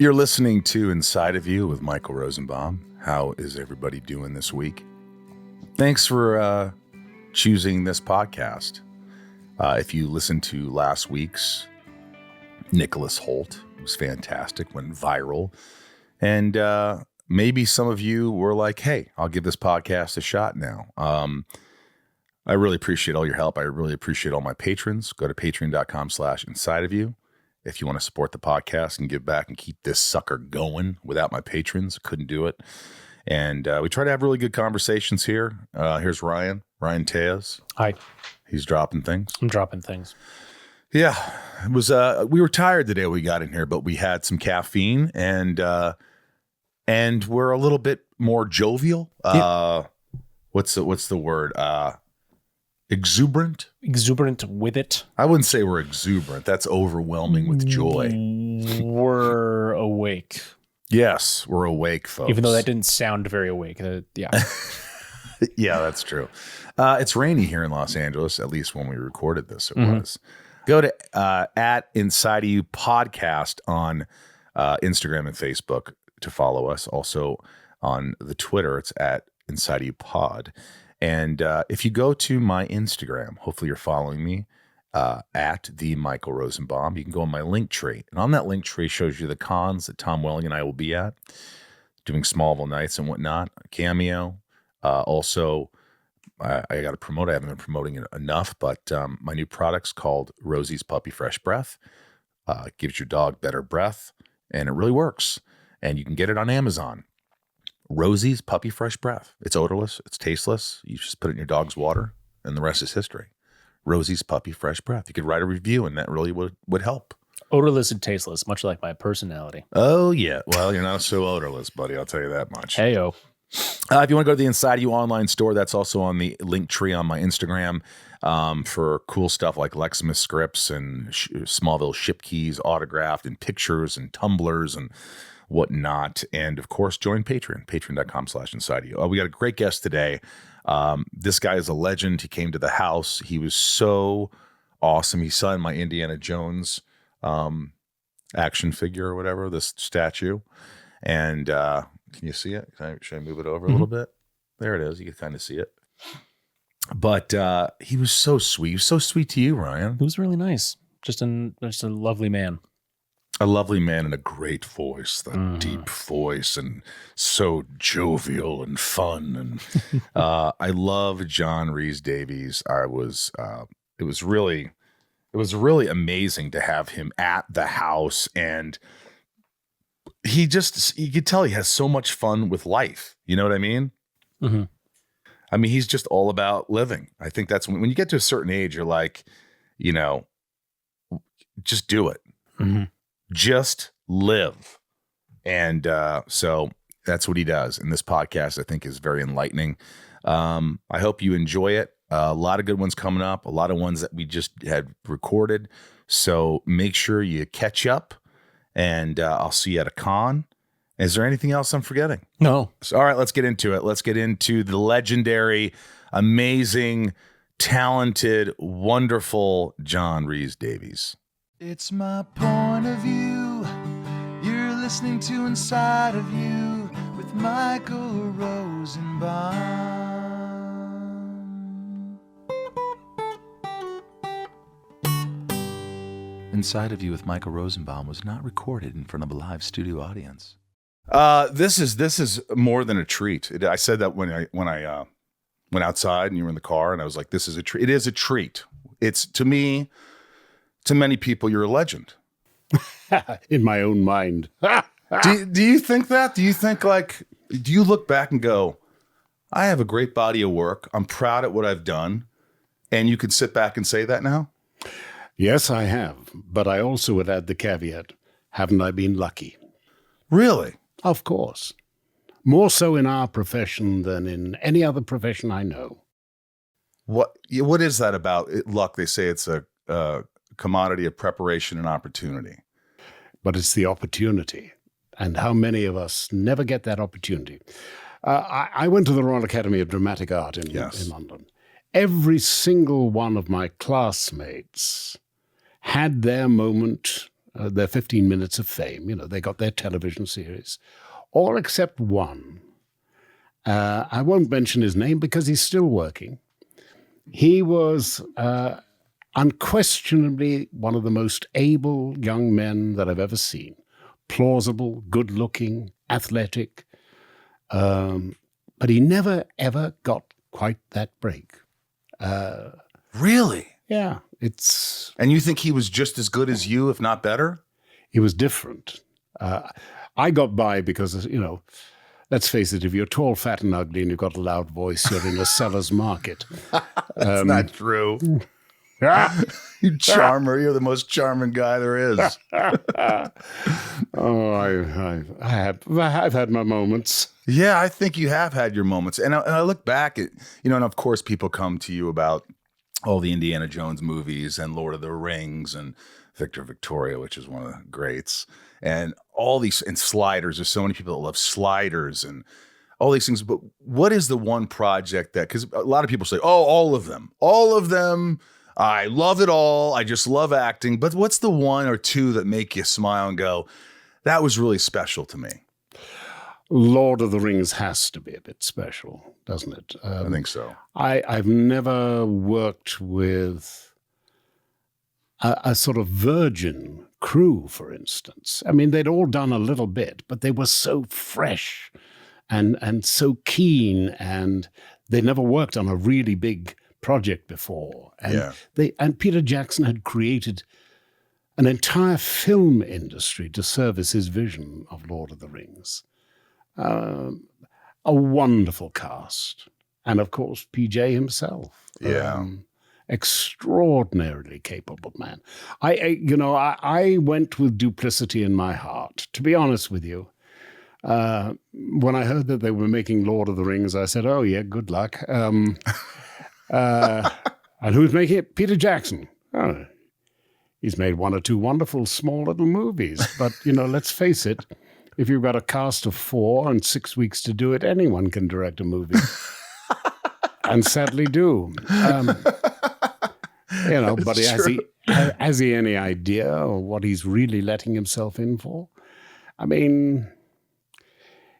You're listening to Inside of You with Michael Rosenbaum. How is everybody doing this week? Thanks for choosing this podcast. If you listened to last week's Nicholas Holt, it was fantastic, went viral. And maybe some of you were like, hey, I'll give this podcast a shot now. I really appreciate all your help. I really appreciate all my patrons. Go to patreon.com/insideofyou. If you want to support the podcast and give back and keep this sucker going without my patrons, I couldn't do it. And we try to have really good conversations here. Here's Ryan Tejas. Hi. He's dropping things. I'm dropping things. Yeah, it was. We were tired the day we got in here, but we had some caffeine and we're a little bit more jovial. What's the word? Exuberant with it. I wouldn't say we're exuberant. That's overwhelming with joy. We're awake. Yes, we're awake, folks. Even though that didn't sound very awake. Yeah. Yeah, that's true. It's rainy here in Los Angeles, at least when we recorded this, it was. Go to at Inside of You Podcast on Instagram and Facebook to follow us. Also on the Twitter, it's at Inside of You Pod. And if you go to my Instagram, hopefully you're following me at the Michael Rosenbaum. You can go on my link tree. And on that link tree shows you the cons that Tom Welling and I will be at, doing Smallville Nights and whatnot, a cameo. Also, I got to promote. I haven't been promoting it enough, but my new product's called Rosie's Puppy Fresh Breath. Gives your dog better breath, and it really works. And you can get it on Amazon. Rosie's Puppy Fresh Breath. It's odorless. It's tasteless. You just put it in your dog's water, and the rest is history. Rosie's Puppy Fresh Breath. You could write a review, and that really would help. Odorless and tasteless, much like my personality. Oh, yeah. Well, you're not so odorless, buddy. I'll tell you that much. Hey-o. If you want to go to the Inside of You online store, that's also on the link tree on my Instagram for cool stuff like Leximus scripts and Smallville ship keys autographed and pictures and tumblers and whatnot. And of course, join Patreon, patreon.com/insideofyou. We got a great guest today. This guy is a legend. He came to the house. He was so awesome. He signed my Indiana Jones action figure or whatever, this statue. And can you see it? Should I move it over a little bit? There it is. You can kind of see it. But he was so sweet. He was so sweet to you, Ryan. It was really nice. Just a lovely man. A lovely man and a great voice, that deep voice, and so jovial and fun. And I love John Rhys-Davies. It was really amazing to have him at the house, and you could tell he has so much fun with life. You know what I mean? Mm-hmm. I mean, he's just all about living. I think that's when you get to a certain age, you're like, just do it. Mm-hmm. Just live. And so that's what he does. And this podcast, I think, is very enlightening. I hope you enjoy it. A lot of good ones coming up, a lot of ones that we just had recorded. So make sure you catch up, and I'll see you at a con. Is there anything else I'm forgetting? No. So, all right, let's get into it. Let's get into the legendary, amazing, talented, wonderful John Rhys-Davies. It's my point of view. You're listening to Inside of You with Michael Rosenbaum. Inside of You with Michael Rosenbaum was not recorded in front of a live studio audience. This is more than a treat. I said that when I went outside and you were in the car, and I was like, "This is a treat." It is a treat. It's to me. To many people, you're a legend. In my own mind. do you think that? Do you think do you look back and go, I have a great body of work. I'm proud at what I've done. And you can sit back and say that now? Yes, I have. But I also would add the caveat, haven't I been lucky? Really? Of course. More so in our profession than in any other profession I know. What is that about luck? They say it's a commodity of preparation and opportunity. But it's the opportunity. And how many of us never get that opportunity? I went to the Royal Academy of Dramatic Art in London. Every single one of my classmates had their moment their 15 minutes of fame. They got their television series, all except one. I won't mention his name because he's still working. He was unquestionably one of the most able young men that I've ever seen. Plausible, good-looking, athletic. But he never, ever got quite that break. Really? Yeah, And you think he was just as good as you, if not better? He was different. I got by because, let's face it, if you're tall, fat, and ugly and you've got a loud voice, you're in a seller's market. That's not true. You charmer. You're the most charming guy there is. I've had my moments. Yeah, I think you have had your moments. And I look back at, and of course people come to you about all the Indiana Jones movies and Lord of the Rings and Victor Victoria, which is one of the greats. And all these, and Sliders. There's so many people that love Sliders and all these things. But what is the one project that, because a lot of people say, oh, all of them. I love it all. I just love acting. But what's the one or two that make you smile and go, that was really special to me? Lord of the Rings has to be a bit special, doesn't it? I think so. I've never worked with a sort of virgin crew, for instance. I mean, they'd all done a little bit, but they were so fresh and so keen, and they never worked on a really big project before. And Peter Jackson had created an entire film industry to service his vision of Lord of the Rings. A wonderful cast. And of course, PJ himself. Yeah. Extraordinarily capable man. I went with duplicity in my heart. To be honest with you, when I heard that they were making Lord of the Rings, I said, oh yeah, good luck. And who's making it? Peter Jackson. Oh, he's made one or two wonderful small little movies. But, let's face it, if you've got a cast of 4 and 6 weeks to do it, anyone can direct a movie. And sadly do. But has he any idea of what he's really letting himself in for? I mean,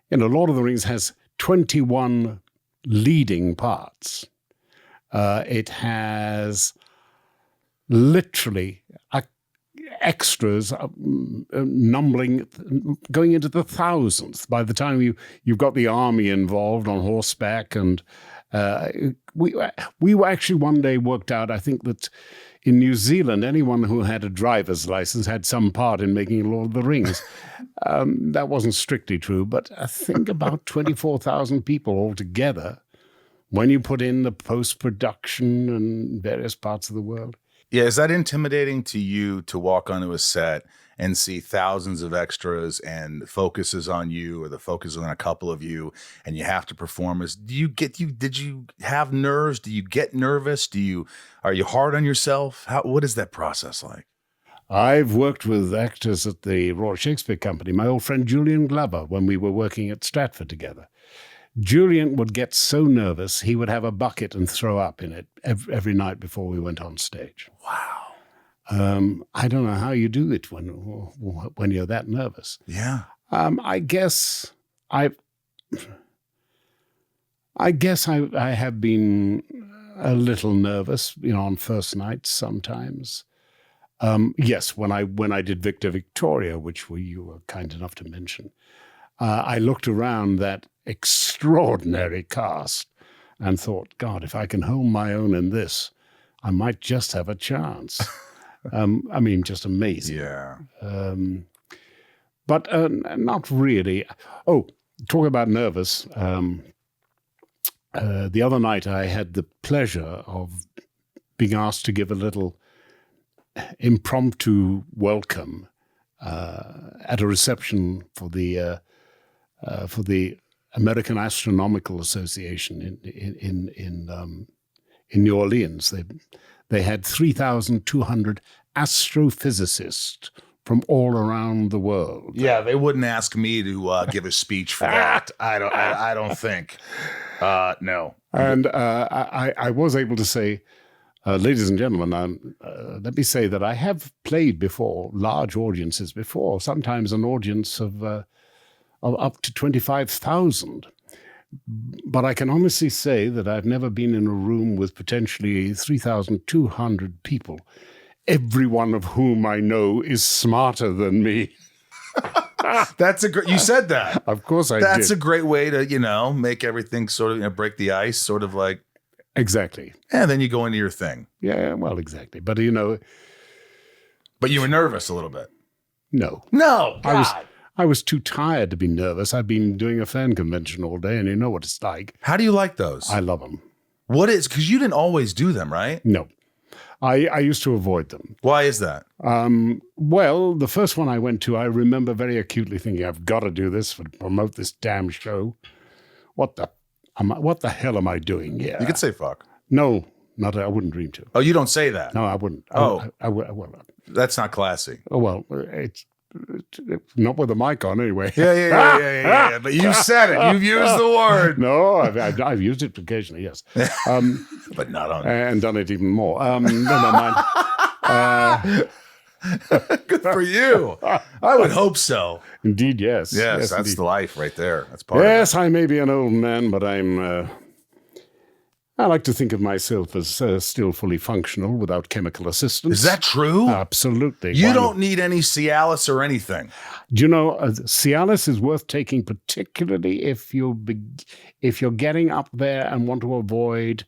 Lord of the Rings has 21 leading parts. It has literally extras numbering, going into the thousands. By the time you've got the army involved on horseback, and we actually one day worked out, I think, that in New Zealand, anyone who had a driver's license had some part in making Lord of the Rings. That wasn't strictly true, but I think about 24,000 people altogether when you put in the post-production and various parts of the world. Yeah, is that intimidating to you to walk onto a set and see thousands of extras and focuses on you, or the focus on a couple of you, and you have to perform? Did you have nerves? Do you get nervous? Are you hard on yourself? What is that process like? I've worked with actors at the Royal Shakespeare Company, my old friend Julian Glover, when we were working at Stratford together. Julian would get so nervous, he would have a bucket and throw up in it every night before we went on stage. Wow. I don't know how you do it when you're that nervous. Yeah. I guess I have been a little nervous, on first nights sometimes. Yes, when I did Victor Victoria, which you were kind enough to mention, I looked around that extraordinary cast and thought, God, if I can hold my own in this, I might just have a chance. Just amazing. Yeah. But not really. Oh, talk about nervous. The other night I had the pleasure of being asked to give a little impromptu welcome at a reception for the American Astronomical Association in New Orleans. They had 3,200 astrophysicists from all around the world. Yeah, they wouldn't ask me to give a speech for that. I don't think. No. And I was able to say, Ladies and gentlemen, let me say that I have played before, large audiences before, sometimes an audience of up to 25,000. But I can honestly say that I've never been in a room with potentially 3,200 people, every one of whom I know is smarter than me. That's a great. You said that. Of course I did. That's a great way to make everything sort of break the ice, sort of like Exactly. and then you go into your thing. Yeah, well, exactly. But But you were nervous a little bit. no. No, God. I was too tired to be nervous. I've been doing a fan convention all day, and you know what it's like. How do you like those? I love them. What is? Because you didn't always do them, right? No. I used to avoid them. Why is that? Well, the first one I went to, I remember very acutely thinking, I've got to do this to promote this damn show. What the hell am I doing here? You could say fuck. No, I wouldn't dream to. Oh, you don't say that. No, I wouldn't. Oh. I will. That's not classy. Oh, well, it's not with a mic on anyway. Yeah. But you said it. You've used the word. No, I've used it occasionally, yes. But not on. And done it even more. Never mind. Good for you. I would hope so. Indeed, yes. Yes, that's indeed. the life right there. That's part Yes, I may be an old man, but I like to think of myself as still fully functional without chemical of assistance. it. Is that true? Absolutely. You Why don't need any Cialis or anything. Do you know, Cialis is worth taking, particularly if you're getting up there and want to avoid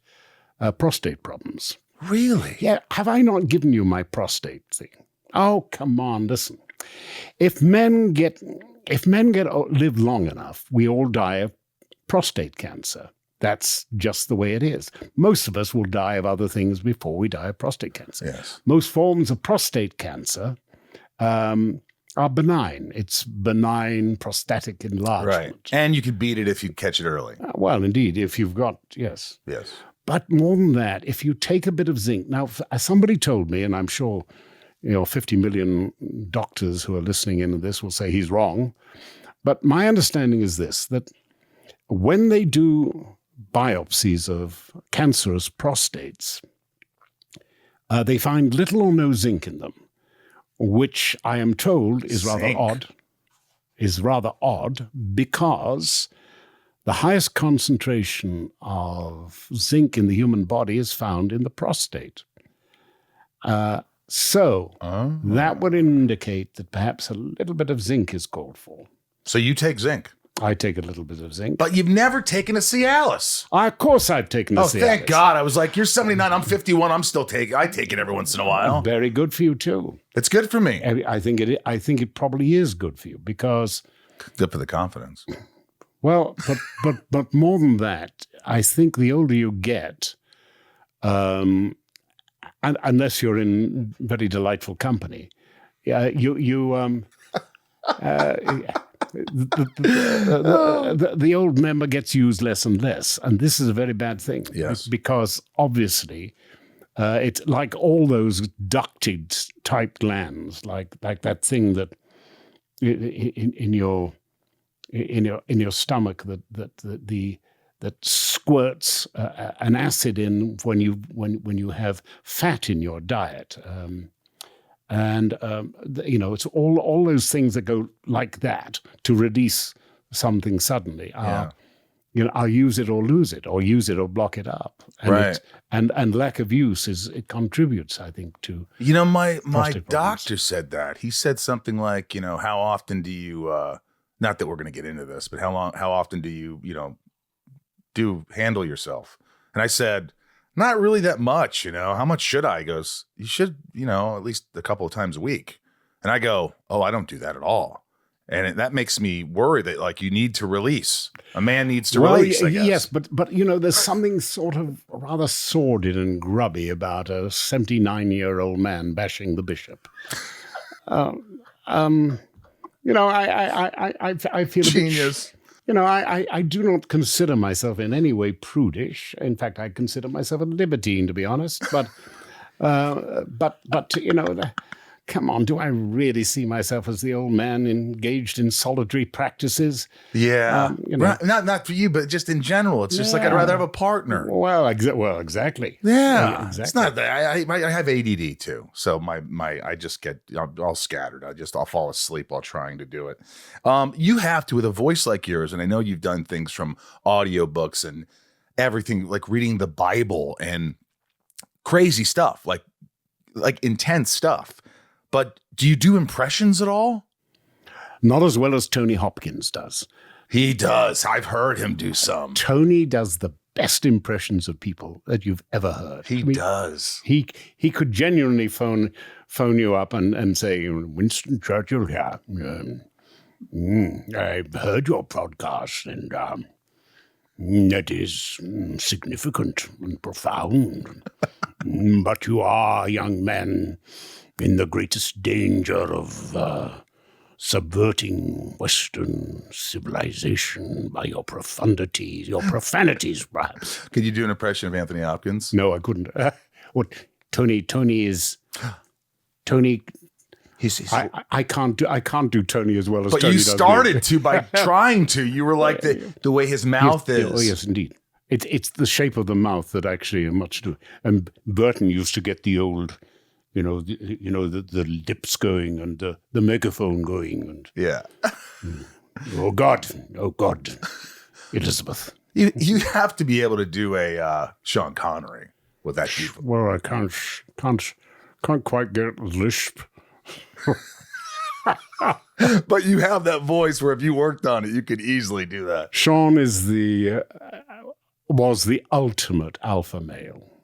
prostate problems. Really? Yeah, have I not given you my prostate thing? Oh, come on, listen. If men live long enough, we all die of prostate cancer. That's just the way it is. Most of us will die of other things before we die of prostate cancer. Yes. Most forms of prostate cancer are benign. It's benign prostatic enlargement. Right. And you could beat it if you catch it early. Well, indeed, if you've got, yes. Yes. But more than that, if you take a bit of zinc. Now, somebody told me, and I'm sure 50 million doctors who are listening in to this will say he's wrong. But my understanding is this, that when they do biopsies of cancerous prostates, they find little or no zinc in them, which I am told is rather odd because the highest concentration of zinc in the human body is found in the prostate. So that would indicate that perhaps a little bit of zinc is called for. So you take zinc. I take a little bit of zinc. But you've never taken a Cialis. Of course I've taken a Cialis. Thank God. I was like, you're 79, I'm 51, I'm still taking. I take it every once in a while. Very good for you too. It's good for me. I think it probably is good for you because, Good for the confidence. well, but more than that, I think the older you get, unless you're in very delightful company, the old member gets used less and less, and this is a very bad thing. Yes. Because obviously, it's like all those ducted type glands, like that thing that in your stomach that squirts an acid in when you have fat in your diet. It's all those things that go like that to release something suddenly. I'll use it or lose it, or use it or block it up. And Right. And lack of use it contributes, I think, to. My prostate doctor said that. He said something like, how often do you, not that we're going to get into this, but how often do you, do handle yourself? And I said, not really that much, how much should I? He goes, you should, at least a couple of times a week. And I go, oh, I don't do that at all. And that makes me worry that you need to release. A man needs to release, I guess. Yes, but there's something sort of rather sordid and grubby about a 79-year-old man bashing the bishop. I feel Genius. I do not consider myself in any way prudish. In fact, I consider myself a libertine, to be honest. But come on, do I really see myself as the old man engaged in solitary practices? Yeah. You know. Not for you, but just in general. It's just like I'd rather have a partner. Well, exactly. Yeah. Exactly. It's not that I have ADD too. So I just get all scattered. I'll fall asleep while trying to do it. You have to, with a voice like yours, and I know you've done things from audiobooks and everything, like reading the Bible and crazy stuff, like intense stuff. But do you do impressions at all? Not as well as Tony Hopkins does. He does. I've heard him do some. Tony does the best impressions of people that you've ever heard. He does. He could genuinely phone you up and say, Winston Churchill here. I've heard your podcast, and that is significant and profound. But you are, young man, in the greatest danger of subverting Western civilization by your profanities, perhaps. Could you do an impression of Anthony Hopkins? No, I couldn't. What Tony is. Tony. I can't do Tony as well as but Tony you does. started to by trying to. You were like the way his mouth is. Oh yes, indeed. It's the shape of the mouth that actually much do. And Burton used to get the old, the lips going and the megaphone going and yeah. Oh God, Elizabeth. You have to be able to do a Sean Connery with that deep. Well, I can't quite get the lisp. But you have that voice where if you worked on it, you could easily do that. Sean is was the ultimate alpha male.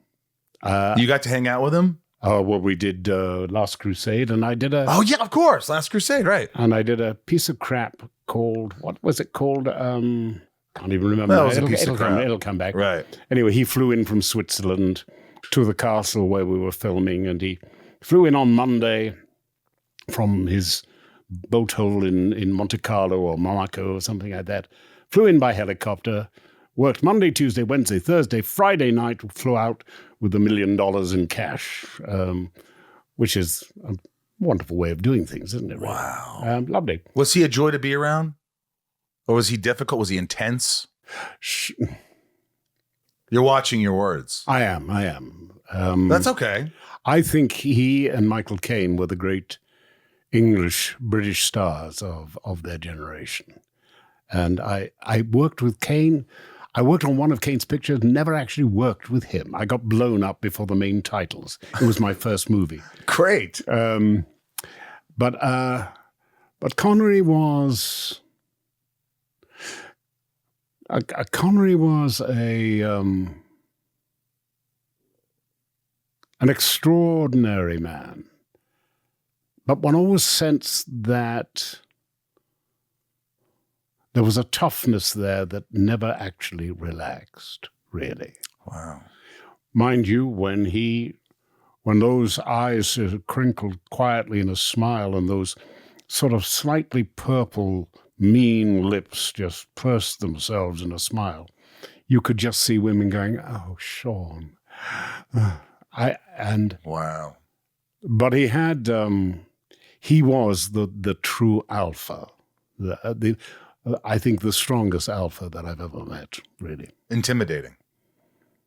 You got to hang out with him? Well, we did Last Crusade, and I did a... Oh, yeah, of course. Last Crusade, right. And I did a piece of crap called... What was it called? Can't even remember. That was a piece of crap. It'll come back. Right. Anyway, he flew in from Switzerland to the castle where we were filming, and he flew in on Monday from his boat hole in Monte Carlo or Monaco or something like that. Flew in by helicopter, worked Monday, Tuesday, Wednesday, Thursday, Friday night, flew out with $1 million in cash, which is a wonderful way of doing things, isn't it? Really? Wow. Lovely. Was he a joy to be around? Or was he difficult? Was he intense? You're watching your words. I am. That's okay. I think he and Michael Caine were the great British stars of their generation. And I worked with Caine. I worked on one of Caine's pictures, never actually worked with him. I got blown up before the main titles. It was my first movie. Great. But Connery was... Connery was an extraordinary man. But one always sensed that there was a toughness there that never actually relaxed, really. Wow. Mind you, when those eyes crinkled quietly in a smile and those sort of slightly purple, mean lips just pursed themselves in a smile, you could just see women going, "Oh, Sean." Wow. But he had, he was the true alpha. I think the strongest alpha that I've ever met, really. Intimidating.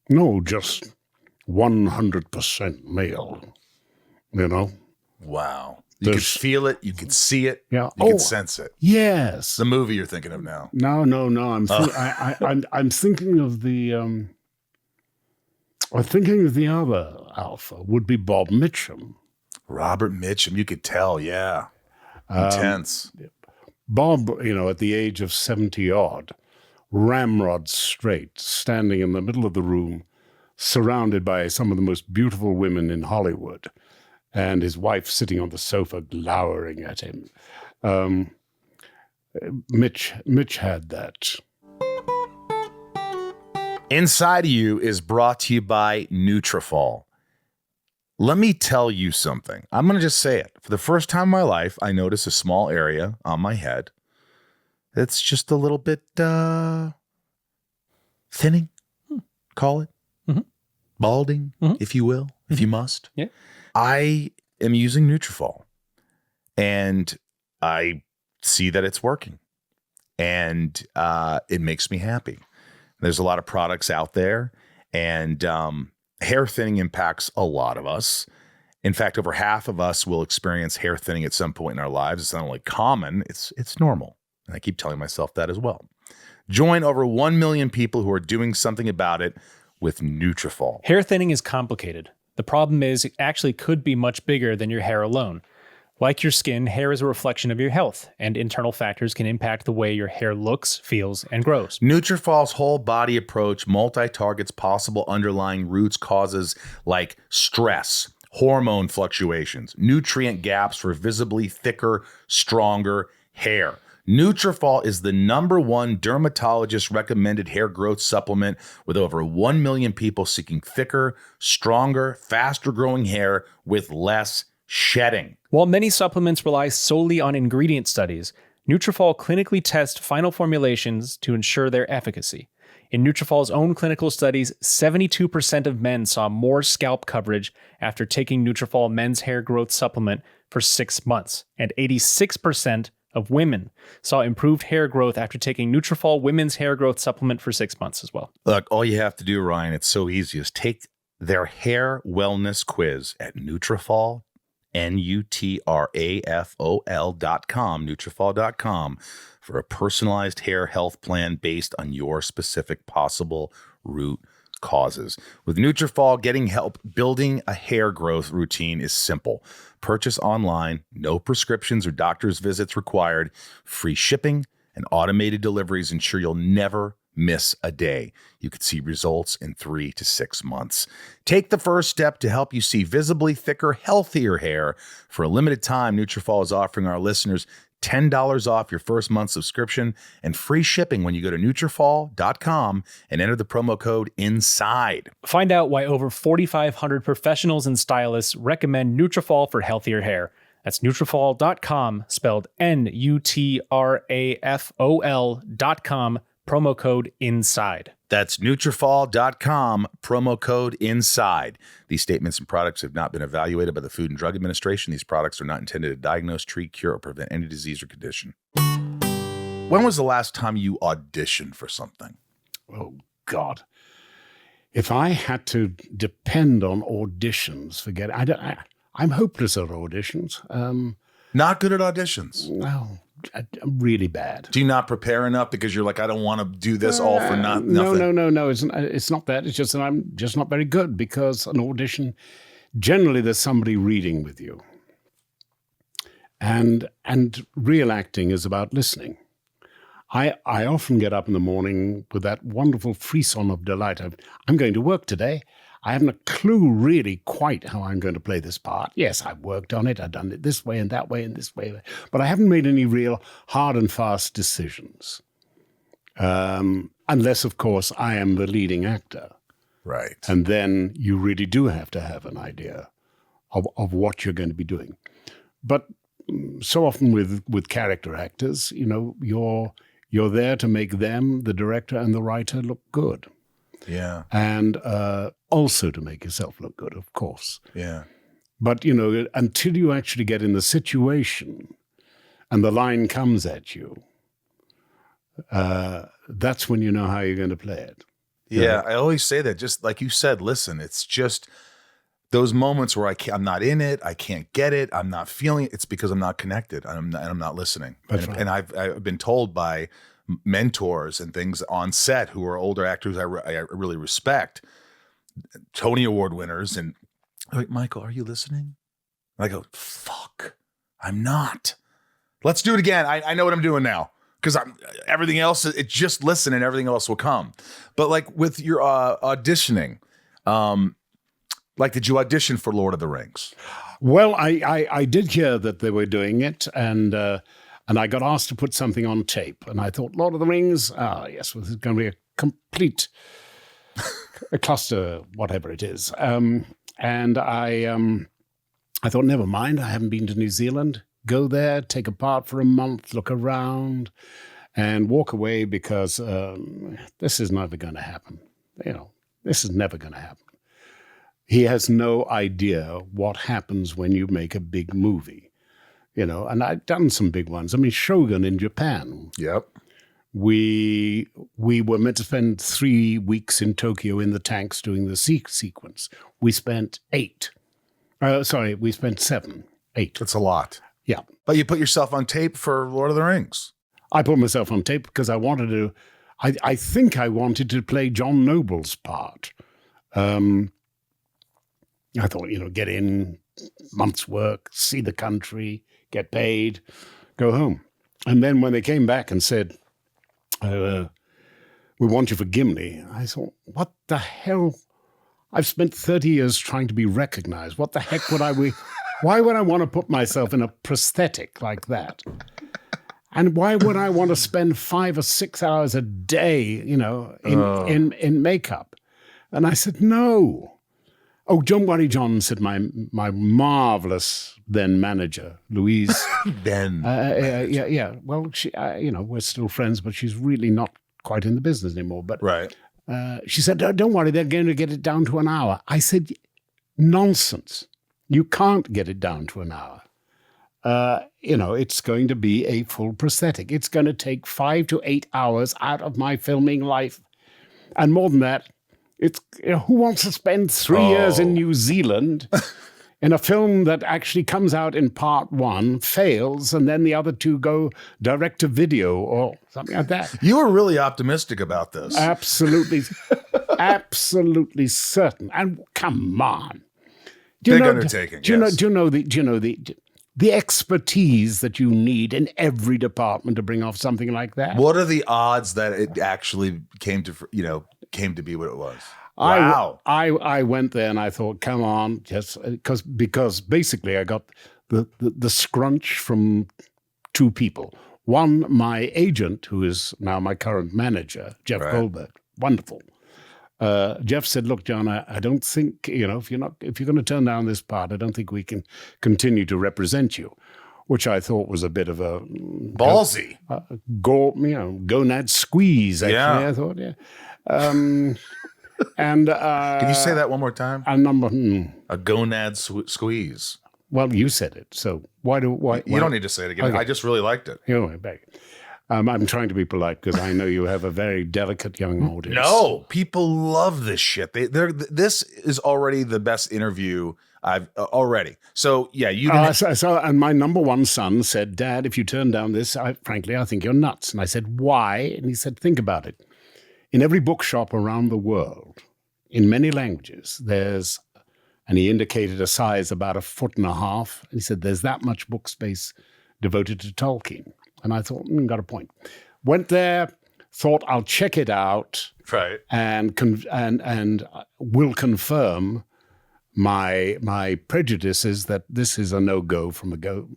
No, just 100% male, you know? Wow. You could feel it. You could see it. Yeah. You could sense it. Yes. The movie you're thinking of now. No. I'm thinking of the... I'm thinking of the other alpha would be Bob Mitchum. Robert Mitchum, you could tell, yeah. Intense. Bob, at the age of 70-odd, ramrod straight, standing in the middle of the room, surrounded by some of the most beautiful women in Hollywood, and his wife sitting on the sofa glowering at him. Mitch had that. Inside of You is brought to you by Nutrafol. Let me tell you something. I'm going to just say it. For the first time in my life, I noticed a small area on my head that's just a little bit thinning, call it. Mm-hmm. Balding, if you will, if you must. Yeah. I am using Nutrafol, and I see that it's working, and it makes me happy. There's a lot of products out there, and hair thinning impacts a lot of us. In fact, over half of us will experience hair thinning at some point in our lives. It's not only common, it's normal. And I keep telling myself that as well. Join over 1 million people who are doing something about it with Nutrafol. Hair thinning is complicated. The problem is it actually could be much bigger than your hair alone. Like your skin, hair is a reflection of your health, and internal factors can impact the way your hair looks, feels, and grows. Nutrafol's whole body approach multi-targets possible underlying roots causes like stress, hormone fluctuations, nutrient gaps for visibly thicker, stronger hair. Nutrafol is the #1 dermatologist recommended hair growth supplement, with over 1 million people seeking thicker, stronger, faster growing hair with less shedding. While many supplements rely solely on ingredient studies, Nutrafol clinically tests final formulations to ensure their efficacy. In Nutrafol's own clinical studies, 72% of men saw more scalp coverage after taking Nutrafol men's hair growth supplement for 6 months, and 86% of women saw improved hair growth after taking Nutrafol women's hair growth supplement for 6 months as well. Look, all you have to do, Ryan, it's so easy, is take their hair wellness quiz at Nutrafol, Nutrafol.com, Nutrafol.com, for a personalized hair health plan based on your specific possible root causes. With Nutrafol, getting help building a hair growth routine is simple. Purchase online, no prescriptions or doctor's visits required, free shipping, and automated deliveries ensure you'll never miss a day. You could see results in 3 to 6 months. Take the first step to help you see visibly thicker, healthier hair. For a limited time, Nutrafol is offering our listeners $10 off your first month subscription and free shipping when you go to Nutrafol.com and enter the promo code INSIDE. Find out why over 4,500 professionals and stylists recommend Nutrafol for healthier hair. That's Nutrafol.com, spelled Nutrafol.com, promo code INSIDE. That's Nutrafol.com, promo code INSIDE. These statements and products have not been evaluated by the Food and Drug Administration. These products are not intended to diagnose, treat, cure, or prevent any disease or condition. When was the last time you auditioned for something? Oh, God. If I had to depend on auditions, forget it. I'm hopeless at auditions. Not good at auditions. No, I'm really bad. Do you not prepare enough because you're like, I don't want to do this all for nothing? No. It's not that. It's just that I'm just not very good, because an audition, generally there's somebody reading with you. And real acting is about listening. I often get up in the morning with that wonderful frisson of delight. I'm going to work today. I haven't a clue really quite how I'm going to play this part. Yes, I've worked on it. I've done it this way and that way and this way. But I haven't made any real hard and fast decisions. Unless, of course, I am the leading actor. Right. And then you really do have to have an idea of what you're going to be doing. But so often with character actors, you're there to make them, the director and the writer, look good. Yeah. And also to make yourself look good, of course. Yeah. But, until you actually get in the situation and the line comes at you, that's when you know how you're going to play it. Yeah, I always say that, just like you said, listen, it's just those moments where I'm not in it, I can't get it, I'm not feeling it. It's because I'm not connected and I'm not listening. That's right. And I've been told by mentors and things on set who are older actors I really respect, Tony Award winners, and like, Michael, are you listening? And I go, fuck, I'm not. Let's do it again. I know what I'm doing now, because everything else, it's just listen and everything else will come. But like with your auditioning, like, did you audition for Lord of the Rings? Well, I did hear that they were doing it, and I got asked to put something on tape, and I thought, Lord of the Rings, yes, well, this is going to be a complete a cluster, whatever it is. And I thought, never mind, I haven't been to New Zealand. Go there, take a part for a month, look around, and walk away, because this is never going to happen. This is never going to happen. he has no idea what happens when you make a big movie. And I'd done some big ones. I mean, Shogun in Japan. Yep. We were meant to spend 3 weeks in Tokyo in the tanks doing the sequence. We spent 8. We spent 7, 8. That's a lot. Yeah. But you put yourself on tape for Lord of the Rings. I put myself on tape because I wanted to, I think I wanted to play John Noble's part. I thought, get in, month's work, see the country, get paid, go home. And then when they came back and said, we want you for Gimli, I thought, what the hell? I've spent 30 years trying to be recognized. What the heck would why would I want to put myself in a prosthetic like that? And why would I want to spend 5 or 6 hours a day, in makeup? And I said, no. Oh, don't worry, John, said my marvelous then manager, Louise. Then. Yeah. Well, she, we're still friends, but she's really not quite in the business anymore. But right. She said, don't worry, they're going to get it down to an hour. I said, nonsense. You can't get it down to an hour. It's going to be a full prosthetic. It's going to take 5 to 8 hours out of my filming life. And more than that, who wants to spend 3 years in New Zealand in a film that actually comes out in part 1, fails, and then the other 2 go direct to video or something like that? You were really optimistic about this. Absolutely, absolutely certain. And come on, big undertaking. Do you know the expertise that you need in every department to bring off something like that? What are the odds that it actually came to be what it was? Wow. I went there and I thought, come on, just because basically I got the scrunch from 2 people. One, my agent, who is now my current manager, Jeff Goldberg, wonderful. Jeff said, look, John, I don't think, if you're going to turn down this part, I don't think we can continue to represent you, which I thought was a bit of a ballsy, gonad squeeze. Actually, yeah. I thought, yeah. And can you say that one more time? A gonad squeeze. Well, you said it, so why? You don't need to say it again. Okay. I just really liked it. Anyway, back. I'm trying to be polite because I know you have a very delicate young audience. No, people love this shit. This is already the best interview I've already. So yeah, and my number 1 son said, Dad, if you turn down this, frankly, I think you're nuts. And I said, why? And he said, think about it. In every bookshop around the world, in many languages, and he indicated a size about 1.5 feet. And he said, there's that much book space devoted to Tolkien. And I thought, got a point. Went there, thought I'll check it out, right, and will confirm my prejudices that this is a no-go from a go.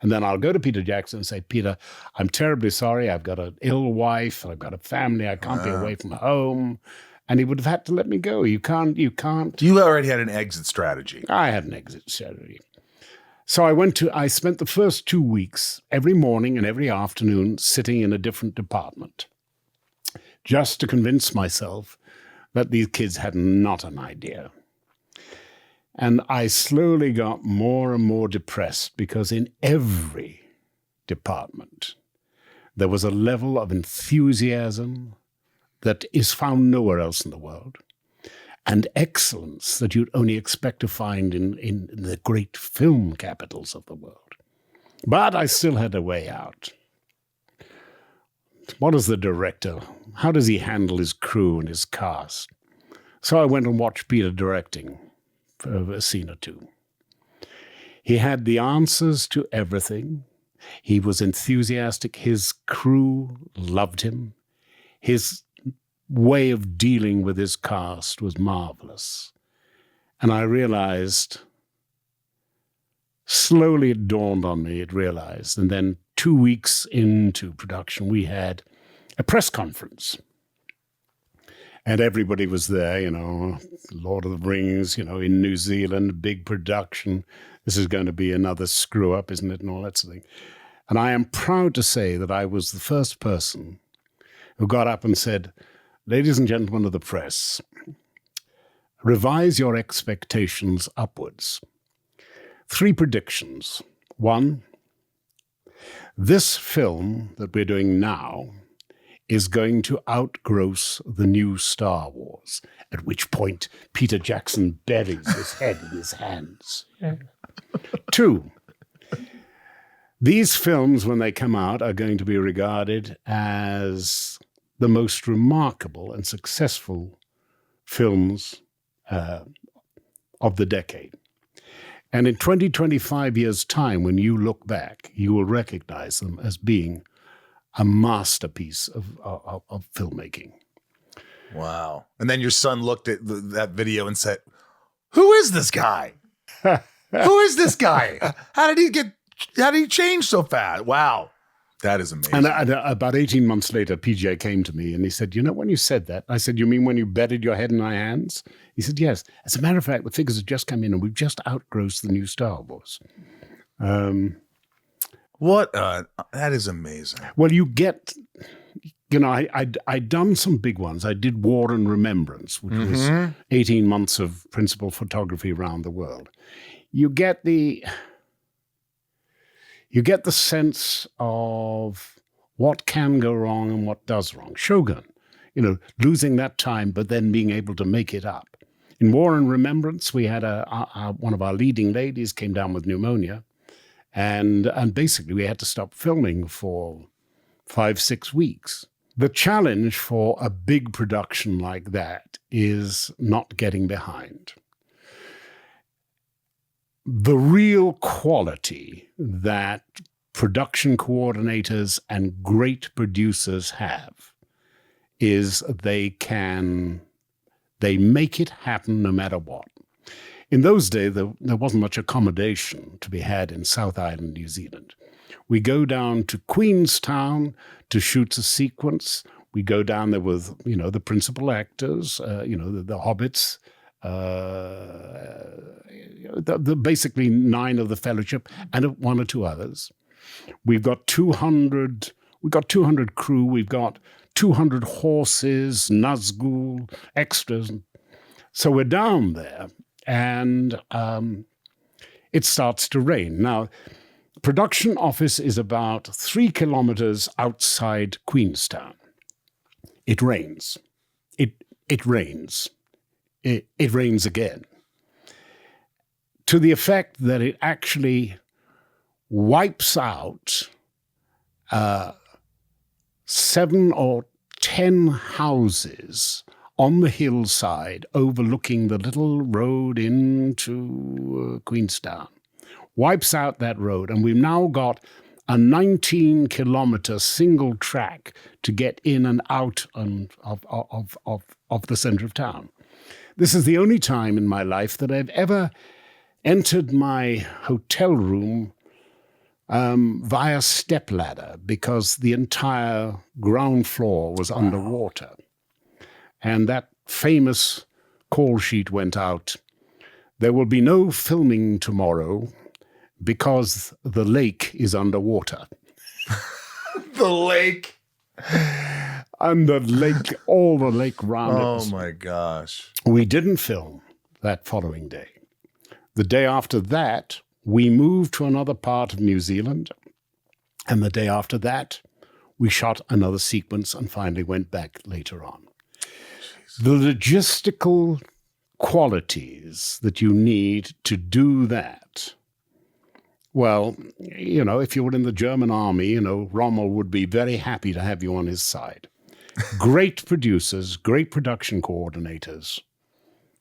And then I'll go to Peter Jackson and say, Peter, I'm terribly sorry. I've got an ill wife. I've got a family. I can't be away from home. And he would have had to let me go. You can't. You already had an exit strategy. I had an exit strategy. So I spent the first 2 weeks, every morning and every afternoon, sitting in a different department, just to convince myself that these kids had not an idea. And I slowly got more and more depressed because in every department, there was a level of enthusiasm that is found nowhere else in the world, and excellence that you'd only expect to find in the great film capitals of the world. But I still had a way out. What is the director? How does he handle his crew and his cast? So I went and watched Peter directing for a scene or 2. He had the answers to everything. He was enthusiastic. His crew loved him. His way of dealing with his cast was marvelous. And I realized, slowly it dawned on me, and then 2 weeks into production, we had a press conference. And everybody was there, Lord of the Rings, in New Zealand, big production. This is going to be another screw up, isn't it? And all that sort of thing. And I am proud to say that I was the first person who got up and said, ladies and gentlemen of the press, Revise your expectations upwards. 3 predictions. 1, this film that we're doing now is going to outgross the new Star Wars, at which point Peter Jackson buries his head in his hands. 2, these films, when they come out, are going to be regarded as the most remarkable and successful films of the decade. And in 20, 25 years' time, when you look back, you will recognize them as being a masterpiece of filmmaking. Wow. And then your son looked at that video and said, who is this guy? Who is this guy? How did he change so fast? Wow. That is amazing. And about 18 months later, PJ came to me and he said, when you said that, I said, you mean when you buried your head in my hands? He said, yes. As a matter of fact, the figures have just come in and we've just outgrossed the new Star Wars. That is amazing. Well, you get, I'd done some big ones. I did War and Remembrance, which was 18 months of principal photography around the world. You get the sense of what can go wrong and what does wrong. Shogun, losing that time, but then being able to make it up. In War and Remembrance, we had one of our leading ladies came down with pneumonia, and basically we had to stop filming for 5-6 weeks. The challenge for a big production like that is not getting behind. The real quality that production coordinators and great producers have is they make it happen no matter what. In those days, there wasn't much accommodation to be had in South Island, New Zealand. We go down to Queenstown to shoot a sequence. We go down there with, the principal actors, the hobbits, the basically 9 of the Fellowship and 1 or 2 others. We've got 200 crew. We've got 200 horses, Nazgul, extras. So we're down there, and it starts to rain. Now, production office is about 3 kilometers outside Queenstown. It rains. It rains. It rains again. To the effect that it actually wipes out 7 or 10 houses on the hillside overlooking the little road into Queenstown. Wipes out that road, and we've now got a 19-kilometer single track to get in and out of the center of town. This is the only time in my life that I've ever entered my hotel room via stepladder because the entire ground floor was underwater. And that famous call sheet went out. There will be no filming tomorrow because the lake is underwater. The lake. And the lake, all the lake round it. Oh my gosh. We didn't film that following day. The day after that, we moved to another part of New Zealand. And the day after that, we shot another sequence and finally went back later on. Jesus. The logistical qualities that you need to do that. Well, if you were in the German army, Rommel would be very happy to have you on his side. Great producers, great production coordinators,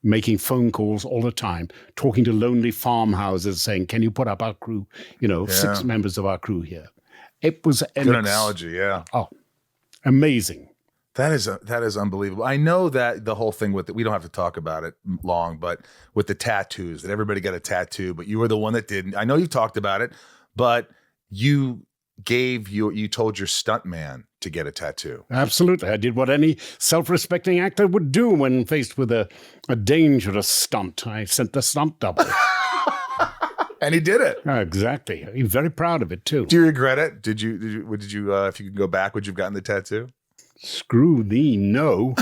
making phone calls all the time, talking to lonely farmhouses, saying, can you put up our crew, 6 members of our crew here. It was good analogy, yeah. Oh, amazing. That is unbelievable. I know that the whole thing with it, we don't have to talk about it long, but with the tattoos, that everybody got a tattoo, but you were the one that didn't. I know you talked about it, but you told your stuntman to get a tattoo. Absolutely. I did what any self-respecting actor would do when faced with a dangerous stunt. I sent the stunt double. And he did it. Exactly. He's very proud of it too. Do you regret it? Did you if you could go back, would you have gotten the tattoo? Screw thee, no.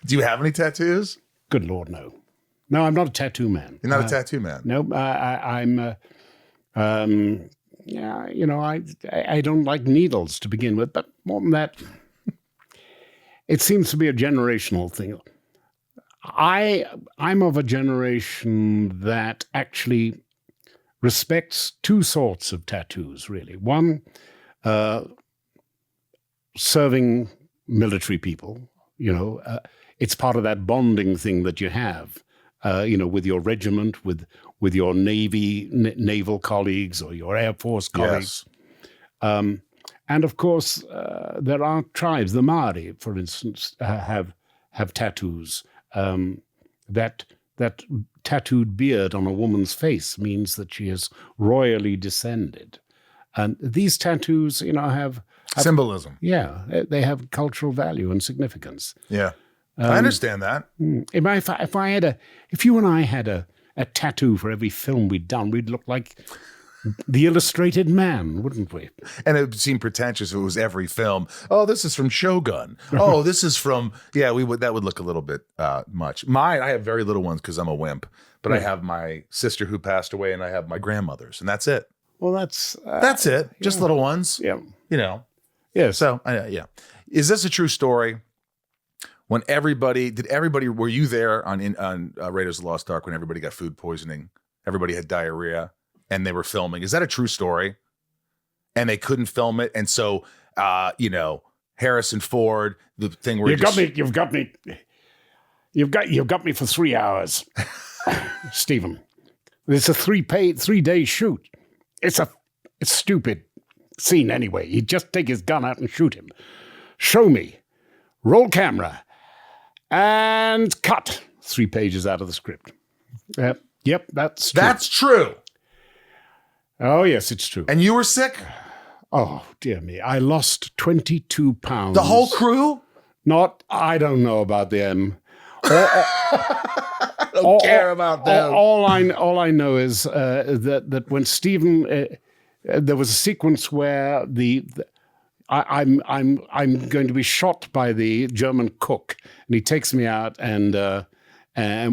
Do you have any tattoos? Good Lord, no. No, I'm not a tattoo man. You're not a tattoo man. No, I'm. Yeah, you know, I don't like needles to begin with, but more than that, it seems to be a generational thing. I'm of a generation that actually respects two sorts of tattoos, really. One, serving military people, you know, it's part of that bonding thing that you have, you know, with your regiment, with your naval colleagues or your Air Force colleagues. Yes. And of course, there are tribes. The Maori, for instance, have tattoos. That tattooed beard on a woman's face means that she is royally descended. And these tattoos, you know, have symbolism. Yeah, they have cultural value and significance. Yeah, I understand that. If you and I had a tattoo for every film we'd done, we'd look like the Illustrated Man, wouldn't we? And it would seem pretentious if it was every film. Oh, this is from Shogun. Oh, this is from, yeah, that would look a little bit much. Mine, I have very little ones because I'm a wimp, but I have my sister who passed away and I have my grandmother's, and that's it. Well, that's it. Just little ones. Yeah. You know. Yeah. So, yeah. Is this a true story? When were you there on Raiders of the Lost Ark when everybody got food poisoning? Everybody had diarrhea and they were filming. Is that a true story? And they couldn't film it. And so, you know, Harrison Ford, the thing where you've got me for 3 hours, Stephen. It's a 3-day shoot. It's stupid scene anyway. You just take his gun out and shoot him. Show me. Roll camera. And cut. 3 pages out of the script. Yep, that's true. That's true. Oh, yes, it's true. And you were sick? Oh, dear me. I lost 22 pounds. The whole crew? I don't know about them. I don't care about them. All I know is that when Stephen, there was a sequence where I'm going to be shot by the German cook, and he takes me out, and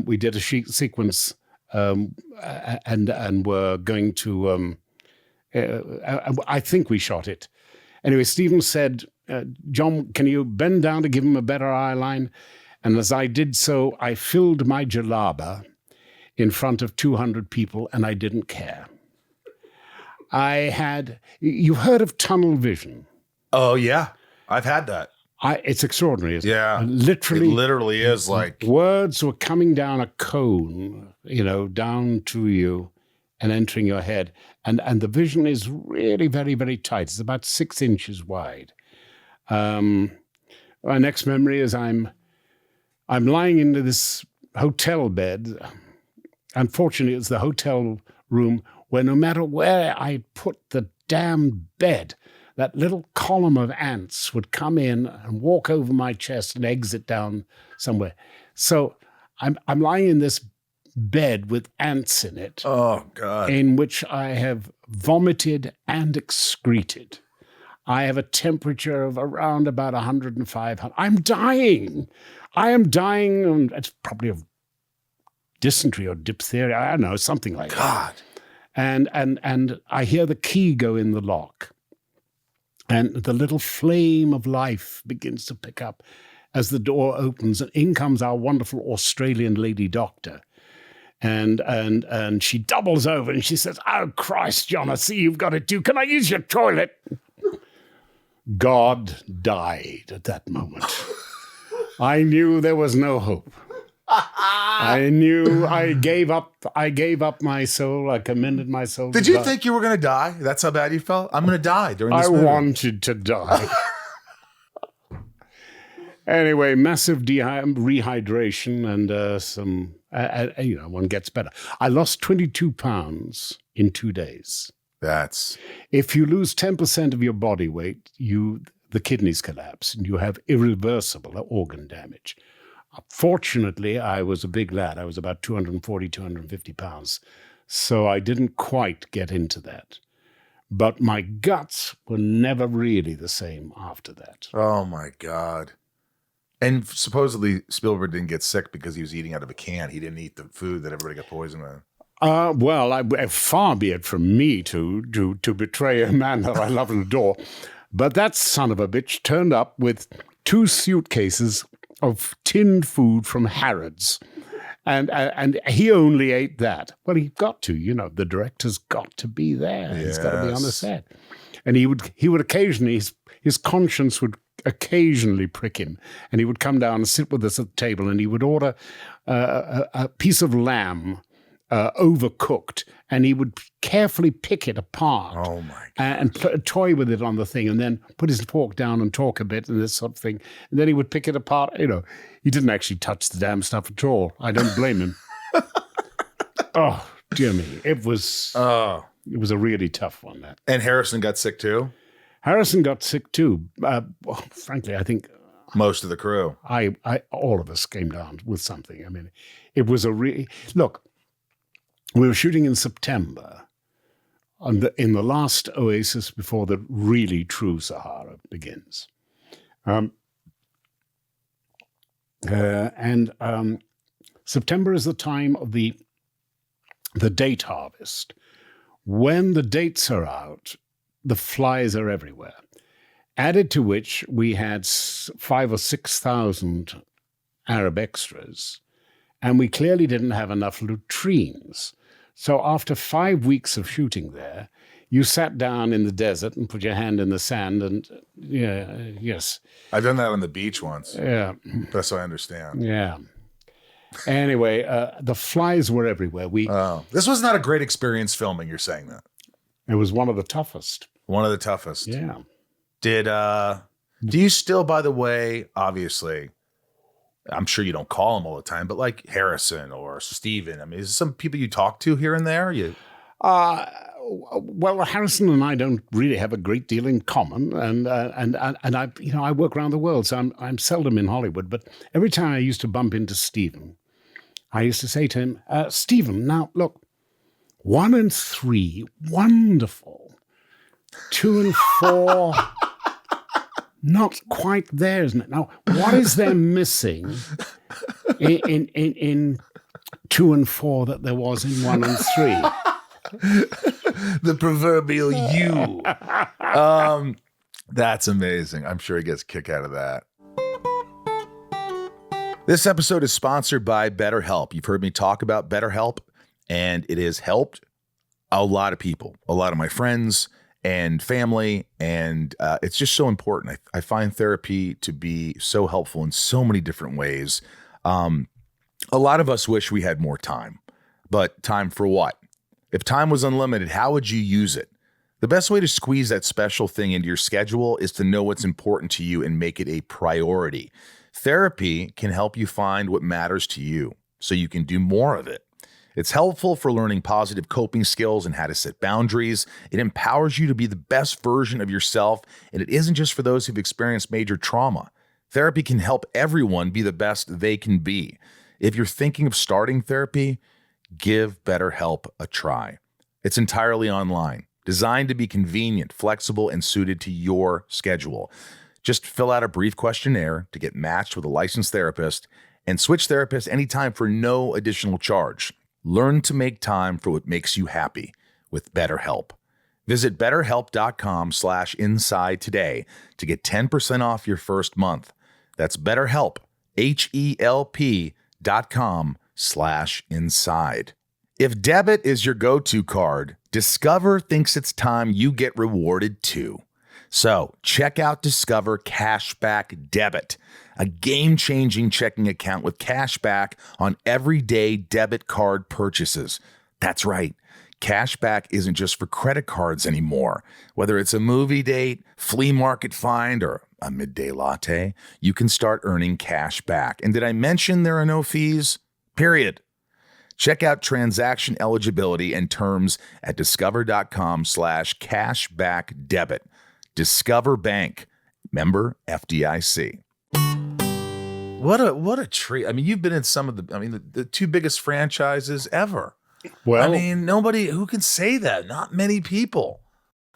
we did a sequence, and we're going to. I think we shot it. Anyway, Stephen said, "John, can you bend down to give him a better eye line?" And as I did so, I filled my jalaba in front of 200 people, and I didn't care. You've heard of tunnel vision? Oh, yeah. I've had that. It's extraordinary, isn't it? Yeah. It literally is like... Words were coming down a cone, you know, down to you and entering your head. And the vision is really very, very tight. It's about 6 inches wide. My next memory is I'm lying into this hotel bed. Unfortunately, it's the hotel room where no matter where I put the damn bed, that little column of ants would come in and walk over my chest and exit down somewhere. So I'm lying in this bed with ants in it. Oh, God. In which I have vomited and excreted. I have a temperature of around about 105. I'm dying. I am dying. It's probably of dysentery or diphtheria. I don't know, something like God. that. And I hear the key go in the lock. And the little flame of life begins to pick up as the door opens, and in comes our wonderful Australian lady doctor. And she doubles over and she says, "Oh, Christ, John, I see you've got it too. Can I use your toilet?" God died at that moment. I knew there was no hope. I knew I gave up my soul. I commended my soul. Did you think you were going to die? That's how bad you felt? I'm going to die during this movie. I wanted to die. Anyway, massive rehydration and some, one gets better. I lost 22 pounds in 2 days. If you lose 10% of your body weight, the kidneys collapse and you have irreversible organ damage. Fortunately, I was a big lad. I was about 240, 250 pounds. So I didn't quite get into that. But my guts were never really the same after that. Oh, my God. And supposedly Spielberg didn't get sick because he was eating out of a can. He didn't eat the food that everybody got poisoned with. Well, far be it from me to betray a man that I love and adore. But that son of a bitch turned up with 2 suitcases of tinned food from Harrods. And he only ate that. Well, he got to, the director's got to be there. He's got to be on the set. And he would occasionally, his conscience would occasionally prick him. And he would come down and sit with us at the table, and he would order a piece of lamb overcooked, and he would carefully pick it apart. Oh my God. And toy with it on the thing, and then put his fork down and talk a bit and this sort of thing. And then he would pick it apart. He didn't actually touch the damn stuff at all. I don't blame him. Oh, dear me. It was a really tough one, that. And Harrison got sick too? Harrison got sick too. Well, frankly, I think most of the crew. All of us came down with something. I mean, it was look, we were shooting in September, in the last oasis before the really true Sahara begins. September is the time of the date harvest. When the dates are out, the flies are everywhere. Added to which, we had 5,000 or 6,000 Arab extras, and we clearly didn't have enough latrines. So after 5 weeks of shooting there, you sat down in the desert and put your hand in the sand and, yes. I've done that on the beach once. Yeah. That's what I understand. Yeah. Anyway, the flies were everywhere. This was not a great experience filming, you're saying that? It was one of the toughest. One of the toughest. Yeah. Do you still, by the way, obviously, I'm sure you don't call them all the time, but like Harrison or Steven, I mean, is there some people you talk to here and there? Well, Harrison and I don't really have a great deal in common, and I work around the world, so I'm seldom in Hollywood. But every time I used to bump into Steven, I used to say to him, Steven, now look, 1 and 3, wonderful. 2 and 4. Not quite there, isn't it? Now, what is there missing in 2 and 4 that there was in 1 and 3? The proverbial you. That's amazing. I'm sure he gets a kick out of that. This episode is sponsored by Betterhelp. You've heard me talk about Betterhelp, and it has helped a lot of people, a lot of my friends and family, and it's just so important. I find therapy to be so helpful in so many different ways. A lot of us wish we had more time, but time for what? If time was unlimited, how would you use it? The best way to squeeze that special thing into your schedule is to know what's important to you and make it a priority. Therapy can help you find what matters to you so you can do more of it. It's helpful for learning positive coping skills and how to set boundaries. It empowers you to be the best version of yourself, and it isn't just for those who've experienced major trauma. Therapy can help everyone be the best they can be. If you're thinking of starting therapy, give BetterHelp a try. It's entirely online, designed to be convenient, flexible, and suited to your schedule. Just fill out a brief questionnaire to get matched with a licensed therapist and switch therapists anytime for no additional charge. Learn to make time for what makes you happy with BetterHelp. Visit betterhelp.com/inside today to get 10% off your first month. That's BetterHelp, HELP.com/inside. If debit is your go-to card, Discover thinks it's time you get rewarded too. So check out Discover Cashback Debit, a game-changing checking account with cashback on everyday debit card purchases. That's right. Cashback isn't just for credit cards anymore. Whether it's a movie date, flea market find, or a midday latte, you can start earning cash back. And did I mention there are no fees? Period. Check out transaction eligibility and terms at discover.com/cashbackdebit. Discover Bank, member FDIC. What a treat. I mean, you've been in some of the 2 biggest franchises ever. Well, I mean, who can say that? Not many people.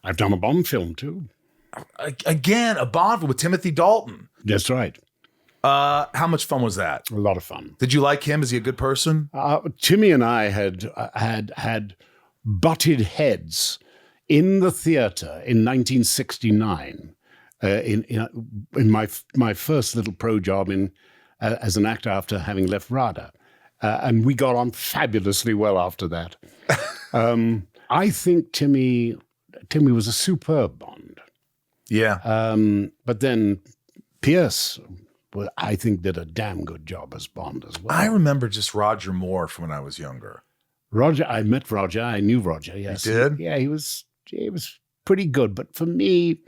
I've done a Bond film too. Again, a Bond film with Timothy Dalton. That's right. How much fun was that? A lot of fun. Did you like him? Is he a good person? Timmy and I had butted heads in the theater in 1969 in my first little pro job as an actor after having left RADA. And we got on fabulously well after that. I think Timmy was a superb Bond. Yeah. But then Pierce, well, I think, did a damn good job as Bond as well. I remember just Roger Moore from when I was younger. Roger, I met Roger. I knew Roger, yes. You did? Yeah, he was pretty good. But for me,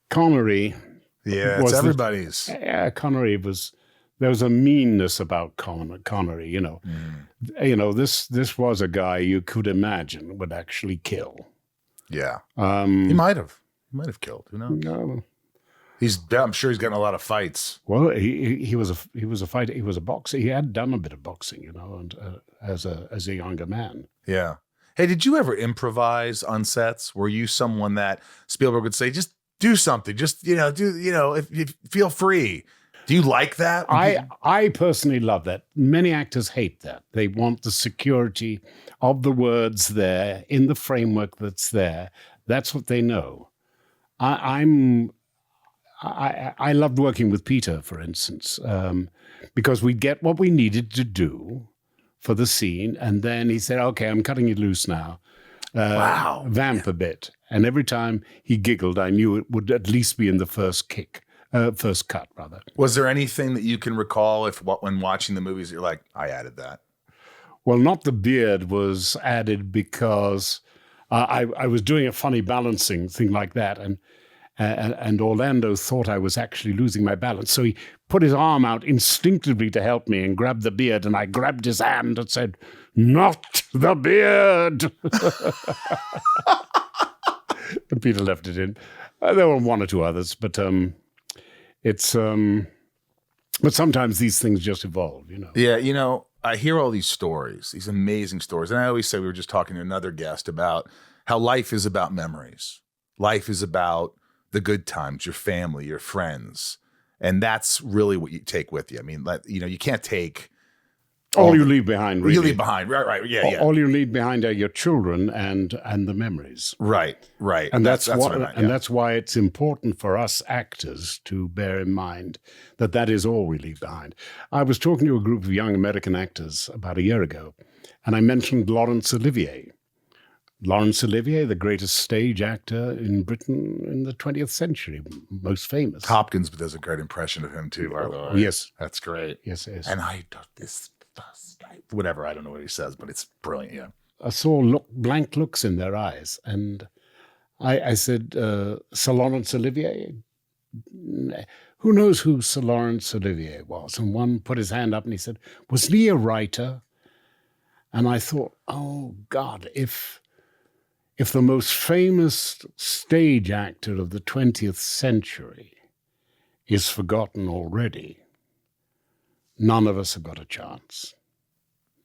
Connery... Yeah, it's everybody's. Connery was... There was a meanness about Connery, you know. You know, this was a guy you could imagine would actually kill. Yeah. He might have. He might have killed. Who knows? No. I'm sure he's gotten a lot of fights. Well, he was a fighter. He was a boxer. He had done a bit of boxing, you know, and as a younger man. Yeah. Hey, did you ever improvise on sets? Were you someone that Spielberg would say, just do something, just if you feel free? Do you like that? I personally love that. Many actors hate that. They want the security of the words there in the framework that's there. That's what they know. I loved working with Peter, for instance, because we'd get what we needed to do for the scene, and then he said, "Okay, I'm cutting it loose now. Wow, vamp a bit." And every time he giggled, I knew it would at least be in the first cut, rather. Was there anything that you can recall when watching the movies, you're like, I added that? Well, not the beard was added because I was doing a funny balancing thing like that, and Orlando thought I was actually losing my balance. So he put his arm out instinctively to help me and grabbed the beard, and I grabbed his hand and said, "Not the beard." And Peter left it in. There were one or two others, but but sometimes these things just evolve, you know. Yeah, I hear all these stories, these amazing stories. And I always say, we were just talking to another guest about how life is about memories. Life is about the good times, your family, your friends. And that's really what you take with you. I mean, you can't take all you leave behind, really. You leave behind, right, yeah. All you leave behind are your children and the memories. Right. And that's what I meant, that's why it's important for us actors to bear in mind that is all we leave behind. I was talking to a group of young American actors about a year ago, and I mentioned Laurence Olivier. Laurence Olivier, the greatest stage actor in Britain in the 20th century, most famous. Hopkins does a great impression of him too, by the way. Yes. That's great. Yes. And I do this, whatever, I don't know what he says, but it's brilliant, yeah. I saw blank looks in their eyes, and I said, Sir Laurence Olivier? Who knows who Sir Laurence Olivier was? And one put his hand up and he said, was he a writer? And I thought, oh, God, if the most famous stage actor of the 20th century is forgotten already, none of us have got a chance.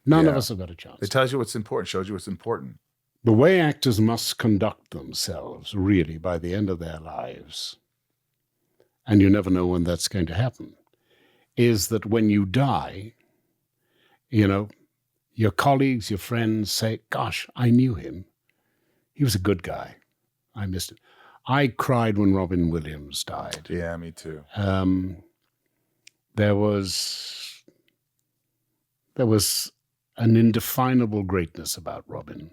None of us have got a chance. It tells you what's important, shows you what's important. The way actors must conduct themselves, really, by the end of their lives, and you never know when that's going to happen, is that when you die, your colleagues, your friends say, gosh, I knew him. He was a good guy. I missed him. I cried when Robin Williams died. Yeah, me too. There was an indefinable greatness about Robin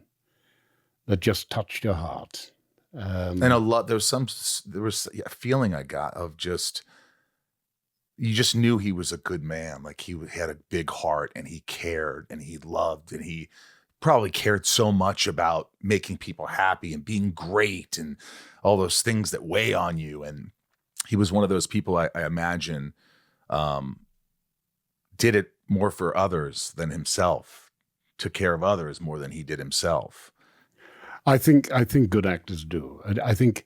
that just touched your heart. And there was a feeling I got of you just knew he was a good man. Like he had a big heart and he cared and he loved and he probably cared so much about making people happy and being great and all those things that weigh on you. And he was one of those people I imagine did it more for others than himself, took care of others more than he did himself. I think good actors do. I think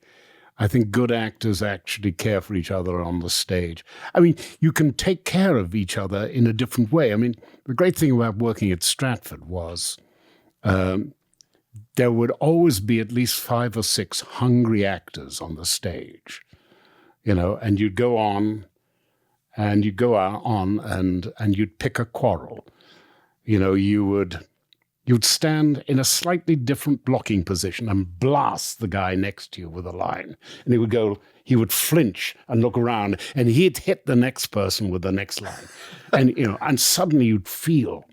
good actors actually care for each other on the stage. I mean, you can take care of each other in a different way. I mean, the great thing about working at Stratford was there would always be at least 5 or 6 hungry actors on the stage, and you'd go on and you'd go out on and you'd pick a quarrel. You know, you'd stand in a slightly different blocking position and blast the guy next to you with a line. And he would flinch and look around, and he'd hit the next person with the next line. And, you know, and suddenly you'd feel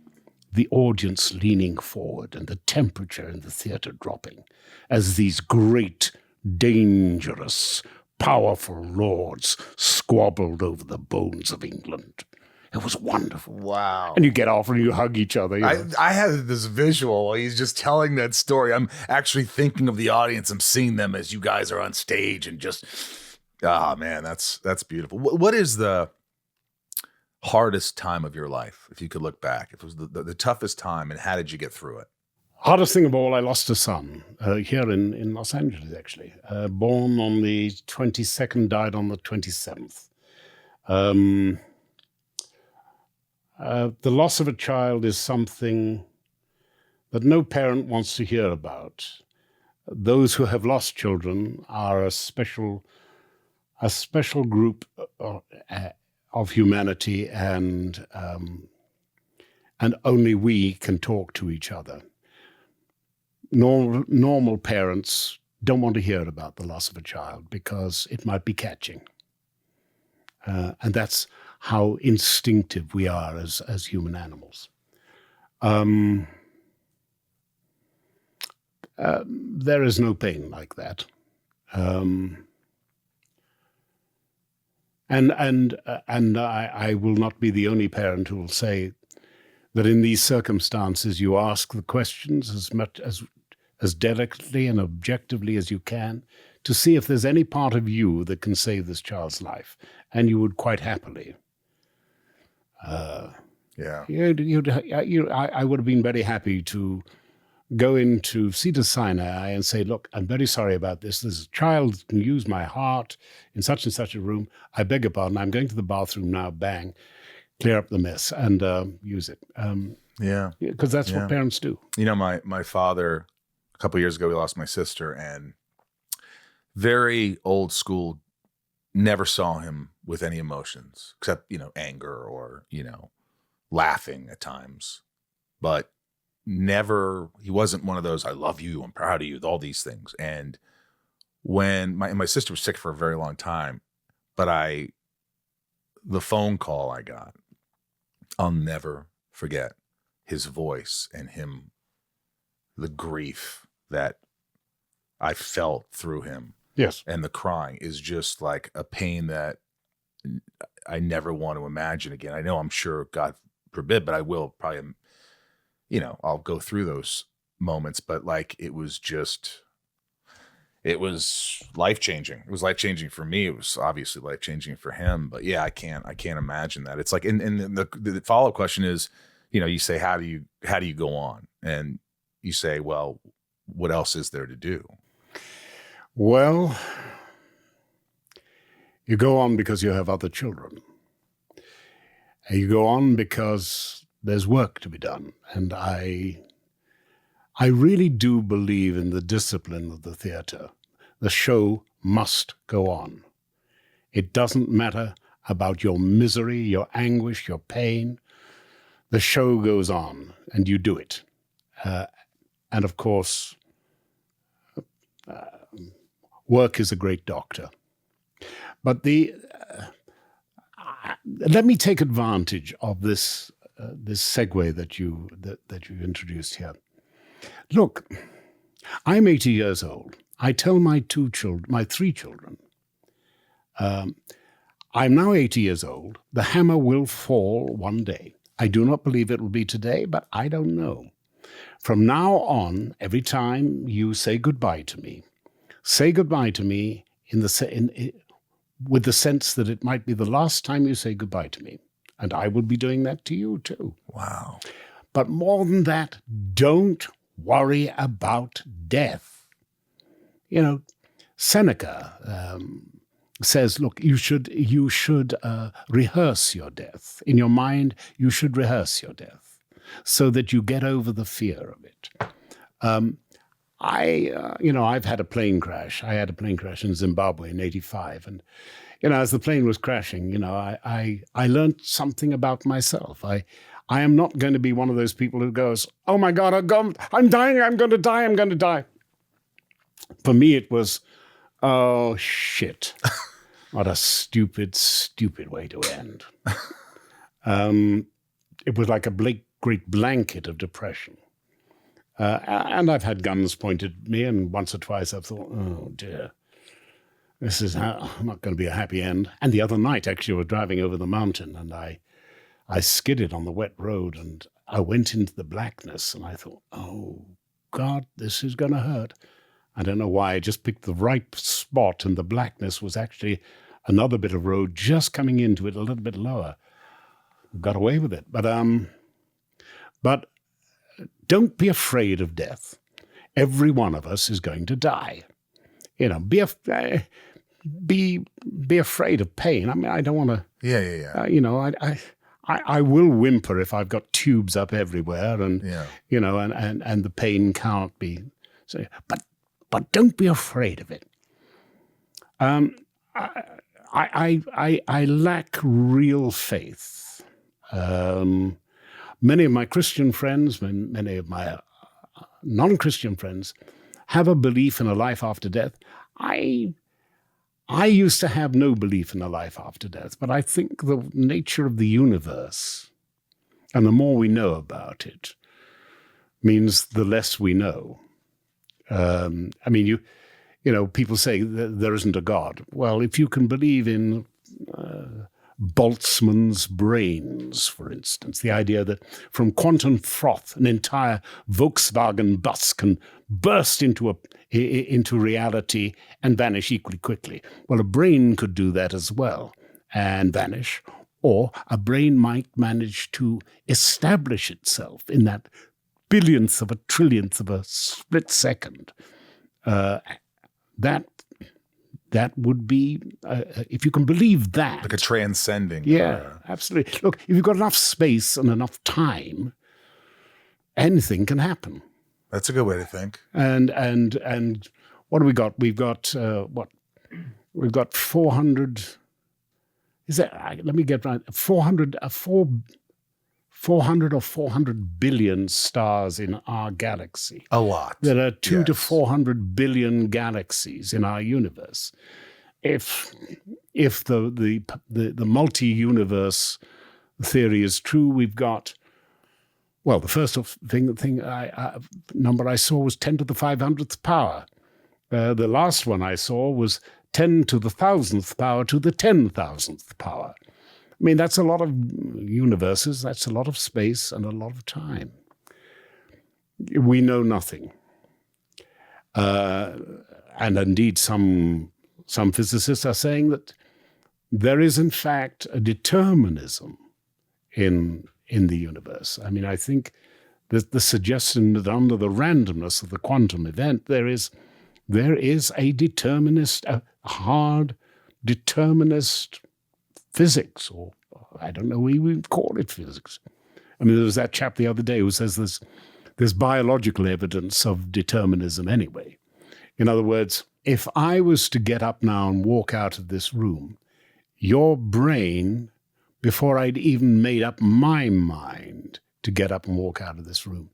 the audience leaning forward and the temperature in the theater dropping as these great, dangerous, powerful lords squabbled over the bones of England. It was wonderful. Wow. And you get off and you hug each other. You know. I had this visual while he's just telling that story. I'm actually thinking of the audience. I'm seeing them as you guys are on stage and just, man, that's beautiful. What is the hardest time of your life, if you could look back? If it was the toughest time, and how did you get through it? Hardest thing of all, I lost a son here in Los Angeles, actually. Born on the 22nd, died on the 27th. The loss of a child is something that no parent wants to hear about. Those who have lost children are a special group of humanity, and only we can talk to each other. Normal parents don't want to hear about the loss of a child because it might be catching. And that's how instinctive we are as human animals. There is no pain like that. And I will not be the only parent who will say that in these circumstances you ask the questions as delicately and objectively as you can to see if there's any part of you that can save this child's life, and you would quite happily. I would have been very happy to go in to Cedar Sinai and say, look, I'm very sorry about this. This child can use my heart in such and such a room. I beg your pardon. I'm going to the bathroom now. Bang. Clear up the mess and use it. Because that's what parents do. You know, my father, a couple of years ago, we lost my sister, and very old school, never saw him with any emotions except, you know, anger or, you know, laughing at times. But never, he wasn't one of those, I love you, I'm proud of you, all these things. And when my sister was sick for a very long time, but the phone call I got, I'll never forget his voice and him, the grief that I felt through him. Yes. And the crying is just like a pain that I never want to imagine again. I know, I'm sure, God forbid, but I will probably, you know, I'll go through those moments, but like, it was life-changing. It was life-changing for me. It was obviously life-changing for him, but yeah, I can't imagine that. It's like, and the follow-up question is, you know, you say, how do you go on? And you say, well, what else is there to do? Well, you go on because you have other children. And you go on because there's work to be done. And I really do believe in the discipline of the theater. The show must go on. It doesn't matter about your misery, your anguish, your pain. The show goes on, and you do it. And of course, work is a great doctor. But let me take advantage of this segue that you introduced here. Look, I'm 80 years old. I tell my three children, I'm now 80 years old. The hammer will fall one day. I do not believe it will be today, but I don't know. From now on, every time you say goodbye to me with the sense that it might be the last time you say goodbye to me. And I will be doing that to you too. Wow. But more than that, don't worry about death. You know, Seneca says, look, you should rehearse your death. In your mind, you should rehearse your death so that you get over the fear of it. I've had a plane crash. I had a plane crash in Zimbabwe in '85, and as the plane was crashing, I learned something about myself. I am not going to be one of those people who goes, "Oh my God, I'm dying. I'm going to die. I'm going to die." For me, it was, "Oh shit, what a stupid, stupid way to end." It was like a great blanket of depression. And I've had guns pointed at me, and once or twice I've thought, "Oh dear, this is not going to be a happy end." And the other night, actually, I was driving over the mountain, and I skidded on the wet road, and I went into the blackness, and I thought, "Oh God, this is going to hurt." I don't know why. I just picked the right spot, and the blackness was actually another bit of road just coming into it a little bit lower. Got away with it, but don't be afraid of death. Every one of us is going to die. Be afraid of pain. I mean, I don't want to. Yeah. I will whimper if I've got tubes up everywhere, and and the pain can't be. So, but don't be afraid of it. I lack real faith. Many of my Christian friends, many of my non-Christian friends, have a belief in a life after death. I used to have no belief in a life after death, but I think the nature of the universe, and the more we know about it, means the less we know. I mean, people say that there isn't a God. Well, if you can believe in Boltzmann's brains, for instance, the idea that from quantum froth, an entire Volkswagen bus can burst into reality and vanish equally quickly. Well, a brain could do that as well and vanish, or a brain might manage to establish itself in that billionth of a trillionth of a split second. That would be, if you can believe that. Like a transcending. Yeah, absolutely. Look, if you've got enough space and enough time, anything can happen. That's a good way to think. And what do we got? We've got, We've got 400, let me get right, 400 or 400 billion stars in our galaxy. A lot. There are 200 to 400 billion galaxies in our universe. If the multi-universe theory is true, we've got, well, the first number I saw was 10 to the 500th power. The last one I saw was 10 to the 1,000th power to the 10,000th power. I mean, that's a lot of universes, that's a lot of space and a lot of time. We know nothing. And indeed, some physicists are saying that there is, in fact, a determinism in the universe. I mean, I think the suggestion that under the randomness of the quantum event, there is a determinist, a hard determinist physics, or I don't know, we would call it physics. I mean, there was that chap the other day who says there's biological evidence of determinism anyway. In other words, if I was to get up now and walk out of this room, your brain, before I'd even made up my mind to get up and walk out of this room,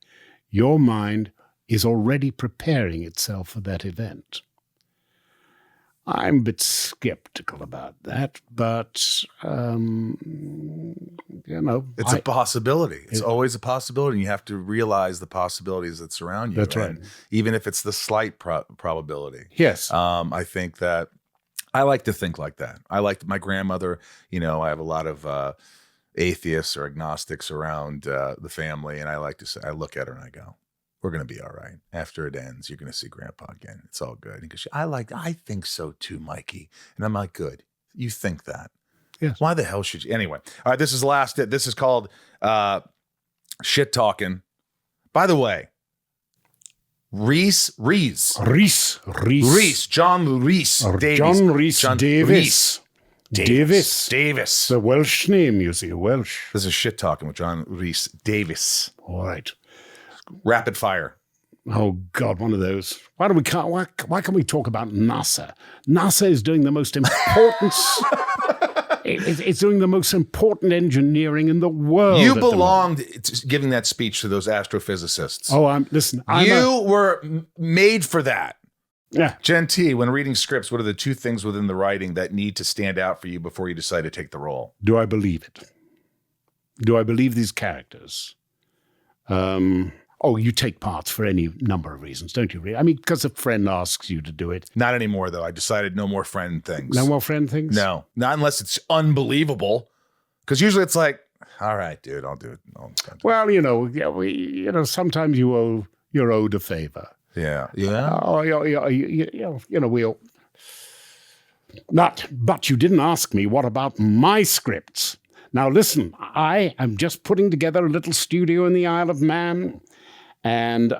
your mind is already preparing itself for that event. I'm a bit skeptical about that, but, it's a possibility. It's always a possibility. And you have to realize the possibilities that surround you. That's right. And even if it's the slight probability. Yes. I think that I like to think like that. I like my grandmother, I have a lot of atheists or agnostics around the family. And I like to say, I look at her and I go, we're going to be all right. After it ends, you're going to see Grandpa again. It's all good. Because I think so too, Mikey. And I'm like, good. You think that. Yes. Why the hell should you? Anyway. All right. This is the last. This is called Shit Talking. By the way, Rhys-Davies. John Rhys-Davies. Davis. The Welsh name, you see, Welsh. This is Shit Talking with John Rhys-Davies. All right. Rapid fire. Oh God, one of those. Why can't we talk about NASA? NASA is doing the most important. It's doing the most important engineering in the world. You belonged to giving that speech to those astrophysicists. Oh, you were made for that. Yeah. Gen T, when reading scripts, what are the two things within the writing that need to stand out for you before you decide to take the role? Do I believe it? Do I believe these characters? You take parts for any number of reasons, don't you? Really? I mean, because a friend asks you to do it. Not anymore, though. I decided no more friend things. No more friend things? No, not unless it's unbelievable. Because usually it's like, all right, dude, I'll do it. Well, sometimes you're owed a favor. Yeah. We'll. But you didn't ask me, what about my scripts? Now listen, I am just putting together a little studio in the Isle of Man, and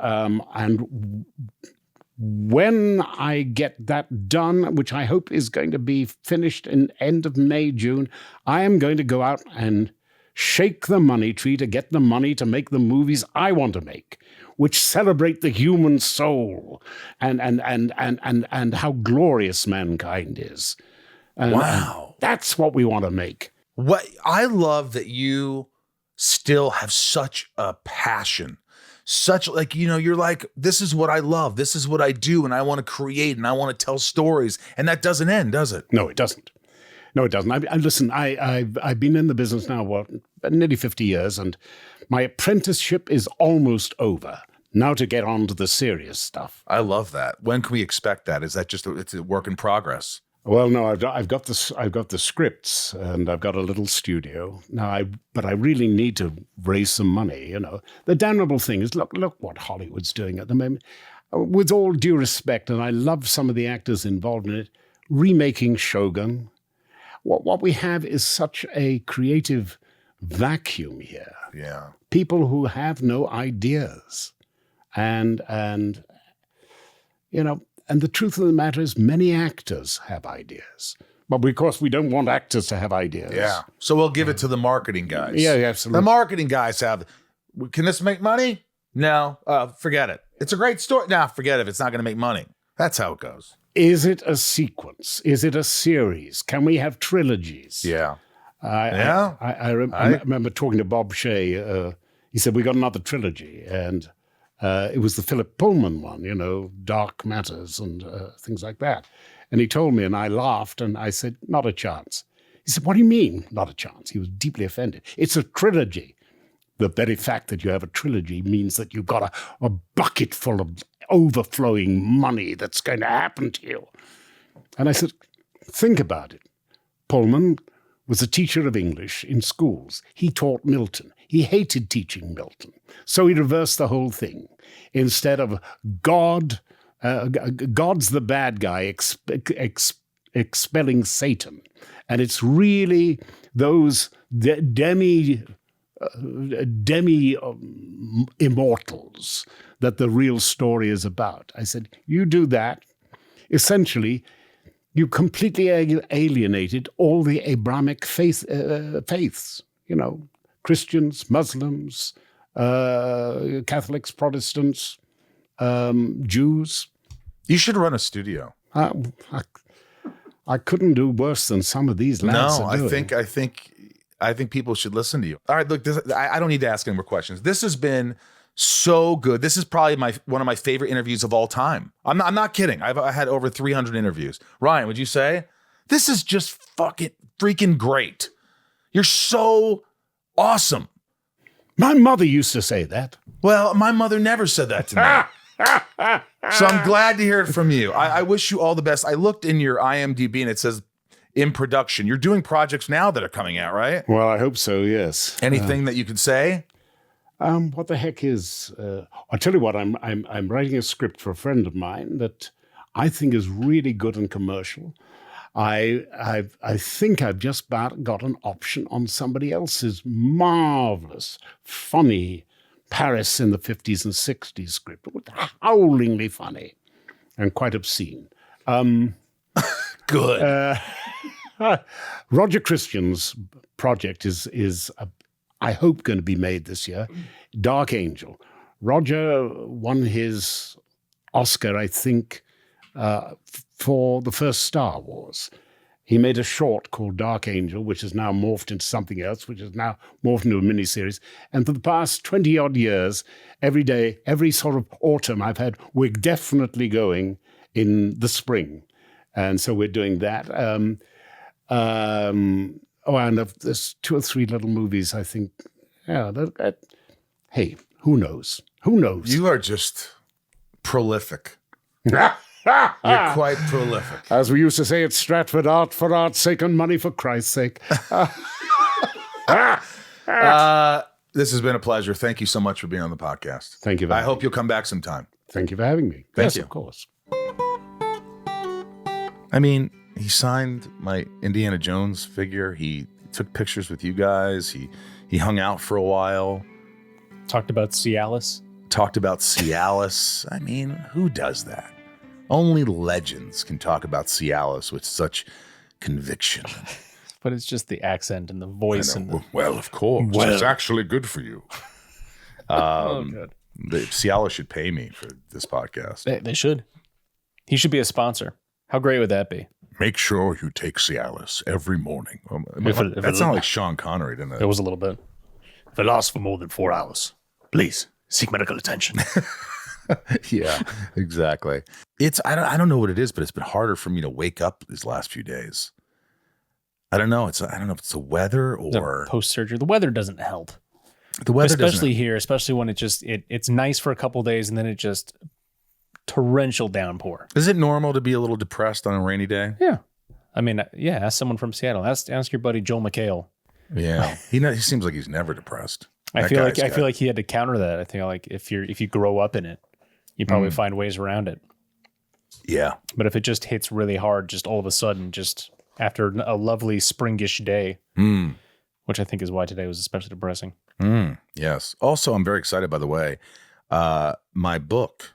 when I get that done, which I hope is going to be finished in end of May, June, I am going to go out and shake the money tree to get the money to make the movies I want to make, which celebrate the human soul and how glorious mankind is. Wow. And that's what we want to make. What I love that you still have such a passion, you're like, this is what I love. This is what I do. And I want to create and I want to tell stories. And that doesn't end, does it? No, it doesn't. No, it doesn't. Listen, I've been in the business now, nearly 50 years, and my apprenticeship is almost over. Now to get on to the serious stuff. I love that. When can we expect that? Is that just it's a work in progress? Well, no, I've got the scripts, and I've got a little studio now. But I really need to raise some money. The damnable thing is, look what Hollywood's doing at the moment. With all due respect, and I love some of the actors involved in it, remaking Shogun. What we have is such a creative vacuum here. Yeah, people who have no ideas, and the truth of the matter is, many actors have ideas. But because we don't want actors to have ideas. Yeah. So we'll give it to the marketing guys. Yeah, absolutely. The marketing guys have, can this make money? No. Forget it. It's a great story. Nah, forget it if it's not going to make money. That's how it goes. Is it a sequence? Is it a series? Can we have trilogies? Yeah. I remember talking to Bob Shea. He said, we got another trilogy. And it was the Philip Pullman one, Dark Matters and things like that. And he told me, and I laughed, and I said, not a chance. He said, what do you mean, not a chance? He was deeply offended. It's a trilogy. The very fact that you have a trilogy means that you've got a bucket full of overflowing money that's going to happen to you. And I said, think about it. Pullman was a teacher of English in schools. He taught Milton. He hated teaching Milton. So he reversed the whole thing. Instead of God's the bad guy expelling Satan. And it's really those demi immortals that the real story is about. I said, you do that, essentially, you completely alienated all the Abrahamic faiths, Christians, Muslims, Catholics, Protestants, Jews. You should run a studio. I couldn't do worse than some of these lads are doing. I think people should listen to you. All right, look, I don't need to ask any more questions. This has been so good. This is probably one of my favorite interviews of all time. I'm not kidding. I had over 300 interviews. Ryan, would you say? This is just fucking freaking great. You're so awesome. My mother used to say that. Well, my mother never said that to me. So I'm glad to hear it from you. I wish you all the best. I looked in your IMDb and it says in production. You're doing projects now that are coming out, right? Well, I hope so, yes. Anything that you could say? What the heck is... I'll tell you what, I'm writing a script for a friend of mine that I think is really good and commercial. I think I've just about got an option on somebody else's marvelous, funny Paris in the 50s and 60s script. Howlingly funny and quite obscene. Good. Roger Christian's project is I hope, going to be made this year. Dark Angel. Roger won his Oscar, I think, for the first Star Wars. He made a short called Dark Angel, which is now morphed into something else, which is now morphed into a miniseries. And for the past 20-odd years, every day, every sort of autumn I've had, we're definitely going in the spring. And so we're doing that. And there's 2 or 3 little movies, I think. Yeah. Hey, who knows? Who knows? You are just prolific. You're quite prolific. As we used to say at Stratford, art for art's sake and money for Christ's sake. This has been a pleasure. Thank you so much for being on the podcast. Thank you. I hope you'll come back sometime. Thank you for having me. Thank you. Of course. I mean, he signed my Indiana Jones figure. He took pictures with you guys. He hung out for a while. Talked about Cialis. Talked about Cialis. I mean, who does that? Only legends can talk about Cialis with such conviction. But it's just the accent and the voice. Well, of course. Well. It's actually good for you. Good. Cialis should pay me for this podcast. They should. He should be a sponsor. How great would that be? Make sure you take Cialis every morning. If That sounded like Sean Connery, didn't it? It was a little bit. If it lasts for more than 4 hours, please seek medical attention. Yeah, exactly. I don't know what it is, but it's been harder for me to wake up these last few days. I don't know. I don't know if it's the weather or Post surgery. The weather doesn't help. the weather. Especially here, especially when it's nice for a couple of days and then it just torrential downpour. Is it normal to be a little depressed on a rainy day? Yeah. I mean, yeah, ask someone from Seattle. Ask your buddy Joel McHale. Yeah, he seems like he's never depressed. I feel like he had to counter that. I think like if you grow up in it, you probably find ways around it. Yeah, But if it just hits really hard, just all of a sudden, just after a lovely springish day, which I think is why today was especially depressing. Yes. Also, I'm very excited, by the way. My book,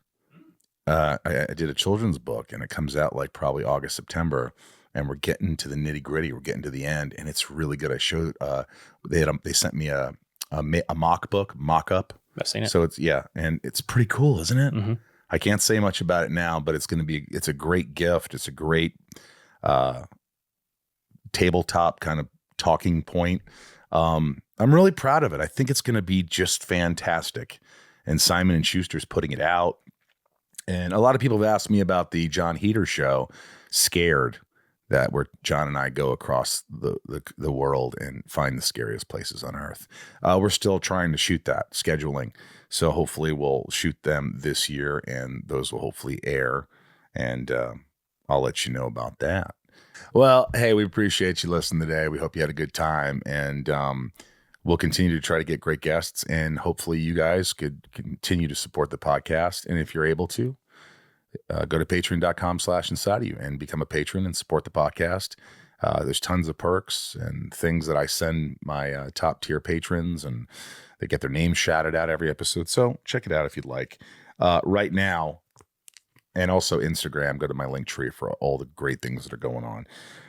I did a children's book, and it comes out like probably August, September, and we're getting to the nitty gritty. We're getting to the end, and it's really good. I showed they sent me a mock up. I've seen it. So and it's pretty cool, isn't it? Mm-hmm. I can't say much about it now, but it's a great gift. It's a great tabletop kind of talking point. I'm really proud of it. I think it's going to be just fantastic. And Simon & Schuster's putting it out. And a lot of people have asked me about the John Heater show, Scared, that where John and I go across the world and find the scariest places on Earth. We're still trying to shoot that, scheduling. So hopefully we'll shoot them this year, and those will hopefully air. And I'll let you know about that. Well, hey, we appreciate you listening today. We hope you had a good time. And we'll continue to try to get great guests. And hopefully you guys could continue to support the podcast. And if you're able to, go to patreon.com/inside of you and become a patron and support the podcast. There's tons of perks and things that I send my top tier patrons, and they get their names shouted out every episode. So check it out if you'd like. Right now, and also Instagram, go to my link tree for all the great things that are going on.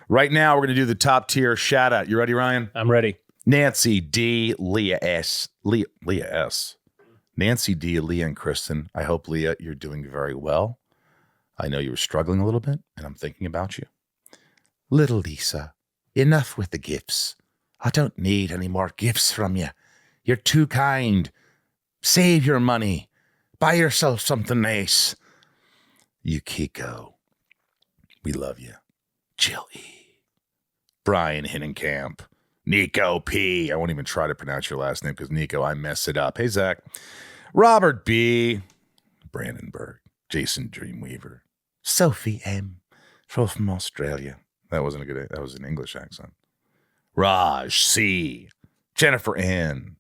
Right now, we're going to do the top tier shout out. You ready, Ryan? I'm ready. Nancy D, Leah S. Nancy D, Leah, and Kristen. I hope, Leah, you're doing very well. I know you were struggling a little bit, and I'm thinking about you. Little Lisa, enough with the gifts. I don't need any more gifts from you. You're too kind. Save your money. Buy yourself something nice. Yukiko, we love you. Jill E. Brian Hinnenkamp. Nico P. I won't even try to pronounce your last name because, Nico, I mess it up. Hey, Zach. Robert B. Brandenburg. Jason Dreamweaver. Sophie M. From Australia. That wasn't a good, that was an English accent. Raj C. Jennifer N.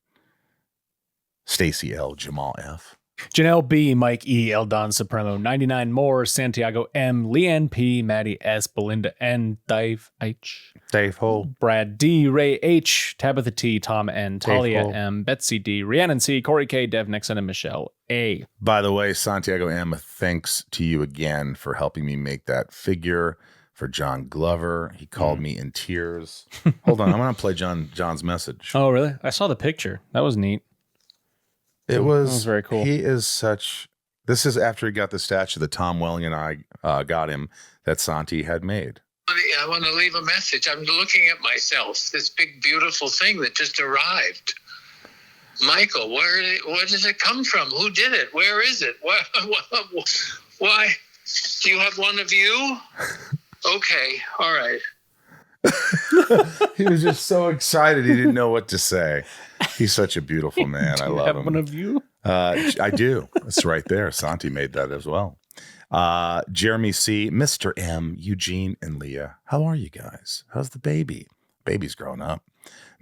Stacy L. Jamal F. Janelle B, Mike E, Eldon Supremo, 99 more, Santiago M, Leanne P, Maddie S, Belinda N, Dave H, Dave Hole. Brad D, Ray H, Tabitha T, Tom N, Talia Hole. M, Betsy D, Rhiannon C, Corey K, Dev Nixon, and Michelle A. By the way, Santiago M, thanks to you again for helping me make that figure for John Glover. He called me in tears. Hold on, I'm going to play John's message. Oh, really? I saw the picture. That was neat. It was very cool. He is such. This is after he got the statue that Tom Welling and I got him that Santi had made. I want to leave a message. I'm looking at myself, this big, beautiful thing that just arrived. Michael, where does it come from? Who did it? Where is it? Why? Do you have one of you? Okay, all right. He was just so excited. He didn't know what to say. He's such a beautiful man. I love him. Have one of you? I do. It's right there. Santi made that as well. Jeremy C., Mr. M., Eugene, and Leah. How are you guys? How's the baby? Baby's growing up.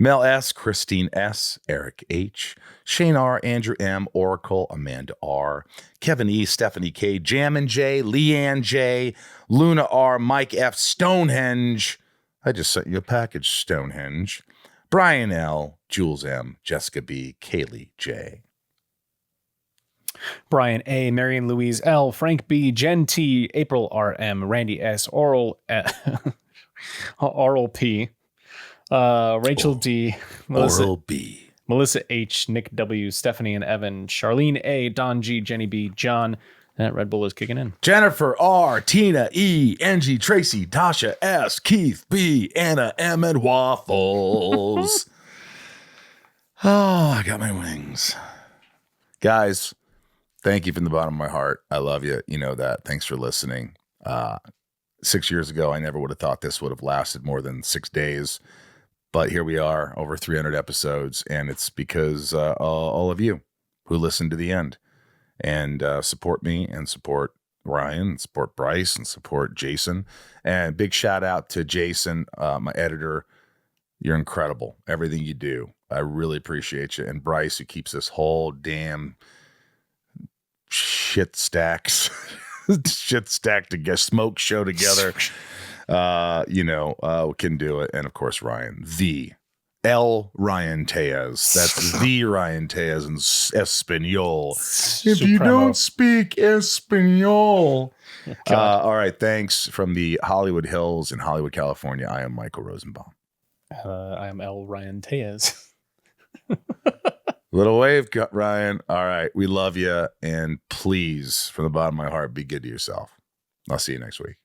Mel S., Christine S., Eric H., Shane R., Andrew M., Oracle, Amanda R., Kevin E., Stephanie K., Jammin J., Leanne J., Luna R., Mike F., Stonehenge. I just sent you a package, Stonehenge. Brian L., Jules M., Jessica B., Kaylee J. Brian A., Marion Louise L., Frank B., Jen T., April R.M., Randy S., Oral P., Rachel D., Oral B. Melissa H., Nick W., Stephanie and Evan, Charlene A., Don G., Jenny B., John. That Red Bull is kicking in. Jennifer R., Tina E., Angie, Tracy, Tasha S., Keith B., Anna M., and Waffles. Oh, I got my wings. Guys, thank you from the bottom of my heart. I love you. You know that. Thanks for listening. 6 years ago, I never would have thought this would have lasted more than 6 days. But here we are, over 300 episodes. And it's because all of you who listened to the end and support me and support Ryan, and support Bryce, and support Jason. And big shout out to Jason, my editor. You're incredible. Everything you do. I really appreciate you. And Bryce, who keeps this whole damn shit stacked together, smoke show together. Can do it. And of course, Ryan, the L. Ryan Tejas. That's the Ryan Tejas in Espanol. If you don't speak Espanol. All right. Thanks from the Hollywood Hills in Hollywood, California. I am Michael Rosenbaum. I am L. Ryan Tejas. Little wave cut, Ryan. All right. We love you. And please, from the bottom of my heart, be good to yourself. I'll see you next week.